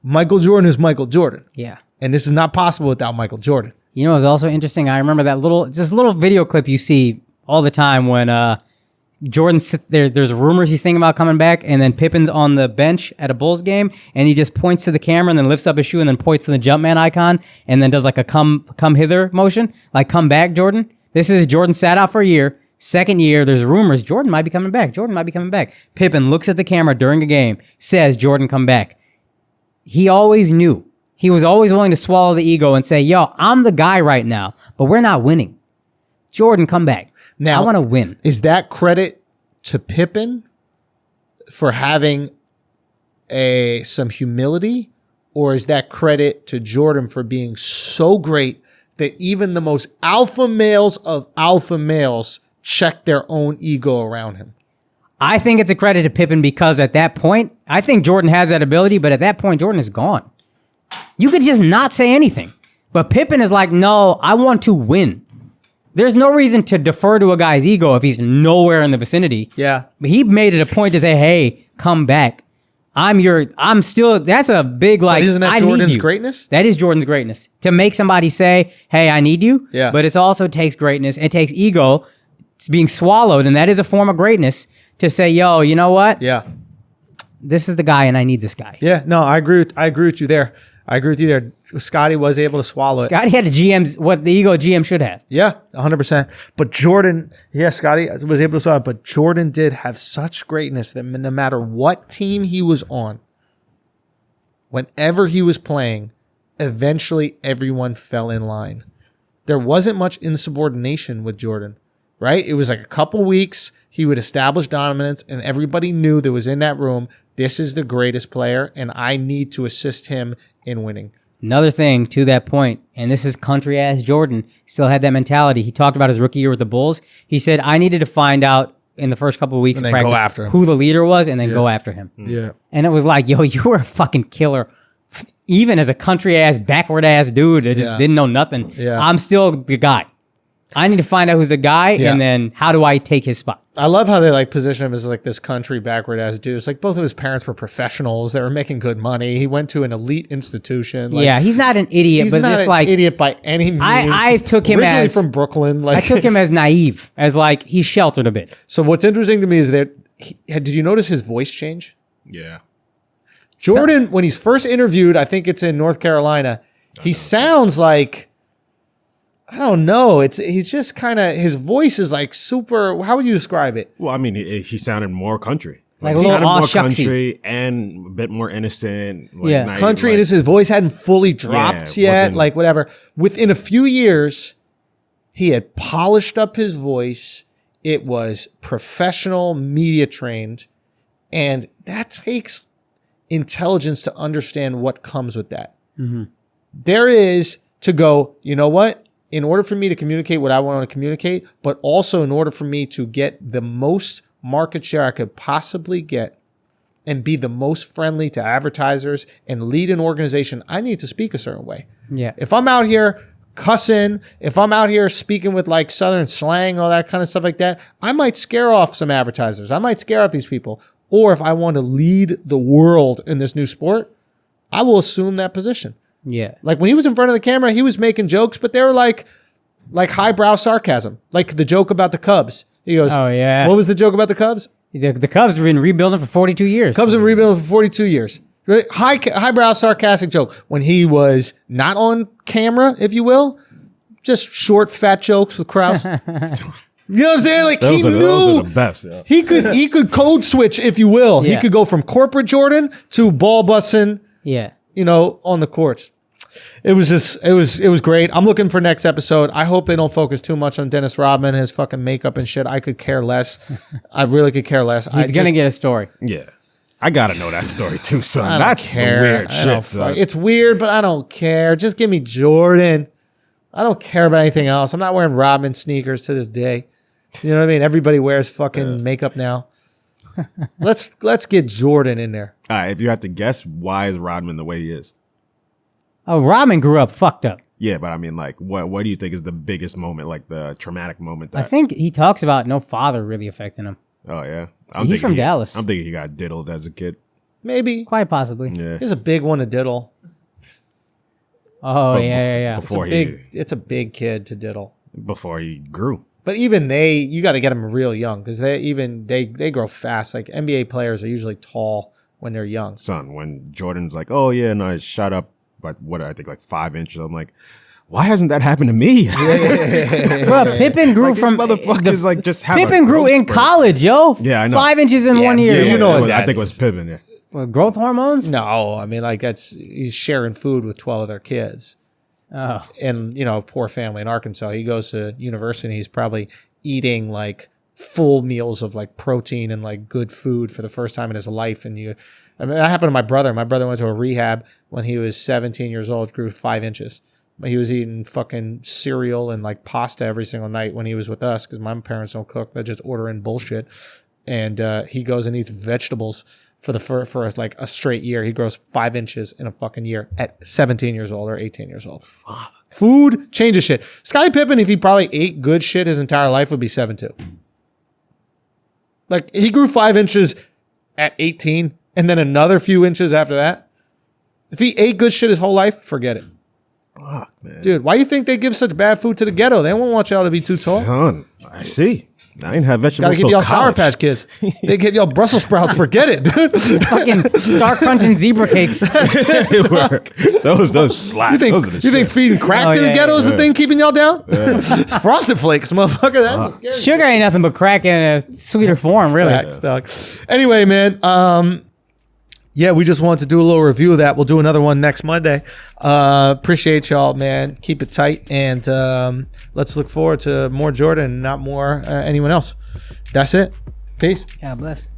A: Michael Jordan is Michael Jordan.
D: Yeah.
A: And this is not possible without Michael Jordan.
D: You know what's also interesting? I remember that little video clip you see all the time when Jordan there's rumors he's thinking about coming back, and then Pippen's on the bench at a Bulls game, and he just points to the camera and then lifts up his shoe and then points to the Jumpman icon and then does like a come hither motion, like come back, Jordan. This is Jordan sat out for a year. Second year, there's rumors Jordan might be coming back. Jordan might be coming back. Pippen looks at the camera during a game, says Jordan come back. He always knew. He was always willing to swallow the ego and say, yo, I'm the guy right now, but we're not winning. Jordan, come back. Now, I want to win.
A: Is that credit to Pippen for having some humility, or is that credit to Jordan for being so great that even the most alpha males of alpha males check their own ego around him?
D: I think it's a credit to Pippen because at that point, I think Jordan has that ability, but at that point, Jordan is gone. You could just not say anything. But Pippen is like, no, I want to win. There's no reason to defer to a guy's ego if he's nowhere in the vicinity.
A: Yeah.
D: But he made it a point to say, hey, come back. That's a big, like,
A: But isn't that
D: I need
A: Jordan's
D: you.
A: greatness?
D: That is Jordan's greatness. To make somebody say, hey, I need you.
A: Yeah.
D: But it also takes greatness. It takes ego. It's being swallowed. And that is a form of greatness to say, yo, you know what?
A: Yeah.
D: This is the guy and I need this guy.
A: Yeah. No, I agree with you there. Scotty was able to swallow it.
D: Scotty had a GM's, what the ego GM should have.
A: Yeah, 100%. But Jordan, Scotty was able to swallow it, but Jordan did have such greatness that no matter what team he was on, whenever he was playing, eventually everyone fell in line. There wasn't much insubordination with Jordan, right? It was like a couple weeks, he would establish dominance, and everybody knew that was in that room, this is the greatest player, and I need to assist him in winning.
D: Another thing to that point, and this is country-ass Jordan, still had that mentality. He talked about his rookie year with the Bulls. He said, I needed to find out in the first couple of weeks
A: And
D: of
A: then go
D: practice
A: after him.
D: who the leader was and then go after him.
A: Yeah.
D: And it was like, yo, you were a fucking killer. Even as a country-ass, backward-ass dude that just didn't know nothing, I'm still the guy. I need to find out who's the guy, and then how do I take his spot?
A: I love how they like position him as like this country backward ass dude. It's like both of his parents were professionals. They were making good money. He went to an elite institution. Like,
D: Yeah, he's not an idiot,
A: he's
D: but
A: not
D: just
A: an
D: like
A: idiot by any means.
D: I took him
A: originally
D: as
A: from Brooklyn. Like
D: I took him as naive, as like he's sheltered a bit.
A: So what's interesting to me is that did you notice his voice change?
E: Yeah.
A: Jordan, when he's first interviewed, I think it's in North Carolina, he sounds like, I don't know. He's just kind of, his voice is like super, how would you describe it?
E: Well, I mean, he sounded more country.
D: Like a
E: he
D: little
E: sounded more
D: aw-shucksy.
E: country and a bit more innocent. Like,
D: Yeah.
E: naive,
A: Country,
E: like,
A: and his voice hadn't fully dropped
E: it
A: yet,
E: wasn't-
A: like whatever. Within a few years, he had polished up his voice. It was professional, media trained, and that takes intelligence to understand what comes with that. There is to go, you know what? In order for me to communicate what I want to communicate, but also in order for me to get the most market share I could possibly get and be the most friendly to advertisers and lead an organization, I need to speak a certain way.
D: Yeah.
A: If I'm out here cussing, if I'm out here speaking with like Southern slang, all that kind of stuff like that, I might scare off some advertisers. I might scare off these people. Or if I want to lead the world in this new sport, I will assume that position.
D: Yeah.
A: Like when he was in front of the camera, he was making jokes, but they were like highbrow sarcasm. Like the joke about the Cubs. He goes,
D: Oh, yeah.
A: What was the joke about the Cubs?
D: The Cubs have been rebuilding for 42 years.
A: Cubs have been rebuilding for 42 years. Really? Highbrow sarcastic joke. When he was not on camera, if you will, just short, fat jokes with Krause. You know what I'm saying? Like
E: Those
A: he
E: are
A: knew
E: the best. Yeah.
A: he could code switch, if you will.
D: Yeah.
A: He could go from corporate Jordan to ball busting,
D: Yeah.
A: you know, on the courts. It was great. I'm looking for next episode. I hope they don't focus too much on Dennis Rodman, his fucking makeup and shit. I could care less. I really could care less.
D: He's going to get a story.
E: Yeah. I gotta know that story too, son.
A: I don't
E: That's
A: care.
E: the weird
A: I don't
E: shit, son.
A: It's weird, but I don't care. Just give me Jordan. I don't care about anything else. I'm not wearing Rodman sneakers to this day. You know what I mean? Everybody wears fucking makeup now. Let's get Jordan in there.
E: All right, if you have to guess, why is Rodman the way he is?
D: Oh, Rodman grew up fucked up.
E: Yeah, but I mean, like, what do you think is the biggest moment, like the traumatic moment?
D: I
E: That,
D: think he talks about no father really affecting him.
E: oh yeah,
D: He's from Dallas.
E: I'm thinking he got diddled as a kid.
A: Maybe.
D: Quite possibly.
E: Yeah,
A: Here's a big one to diddle.
D: Oh,
E: But
D: yeah.
E: Before
A: It's a big kid to diddle.
E: before he grew.
A: But even you got to get them real young because they grow fast. Like NBA players are usually tall when they're young.
E: Son, when Jordan's like, oh yeah, no, I shot up, but what I think like 5 inches. I'm like, why hasn't that happened to me?
D: Bro, Pippen grew
E: Like,
D: from
E: motherfuckers like just have
D: Pippen
E: a
D: grew
E: growth
D: in
E: spurt.
D: college, yo.
E: Yeah, I know.
D: 5 inches in 1 year.
A: you know
E: I
A: what that
E: think it was Pippen. Yeah.
D: What, growth hormones?
A: No, I mean like he's sharing food with 12 other kids.
D: Oh,
A: And you know, poor family in Arkansas. He goes to university and he's probably eating like full meals of like protein and like good food for the first time in his life. And I mean, that happened to my brother. My brother went to a rehab when he was 17 years old, grew 5 inches. He was eating fucking cereal and like pasta every single night when he was with us because my parents don't cook. They just order in bullshit. And he goes and eats vegetables for like a straight year. He grows 5 inches in a fucking year at 17 years old or 18 years old. Fuck. Food changes shit. Scottie Pippen, if he probably ate good shit his entire life, would be 7'2". Like he grew 5 inches at 18 and then another few inches after that. If he ate good shit his whole life, forget it.
E: Fuck, man.
A: Dude, why you think they give such bad food to the ghetto? They don't want y'all to be too tall.
E: Son, I see. I ain't have
A: Gotta
E: vegetables.
A: give y'all
E: till
A: Sour
E: college.
A: Patch Kids. They give y'all Brussels sprouts. Forget it, dude.
D: fucking Star Crunching zebra cakes.
E: They work. Those slap.
A: You think
E: those are the
A: you think
E: shit.
A: feeding crack
D: Oh,
A: to the
D: yeah,
A: ghetto is the
E: yeah.
A: thing keeping y'all down? It's Frosted Flakes, motherfucker. That's the scary
D: Sugar ain't nothing but crack in a sweeter form, really.
A: facts, dog. Anyway, man. Yeah, we just wanted to do a little review of that. We'll do another one next Monday. Appreciate y'all, man. Keep it tight, and let's look forward to more Jordan, not more anyone else. That's it. Peace.
D: God bless.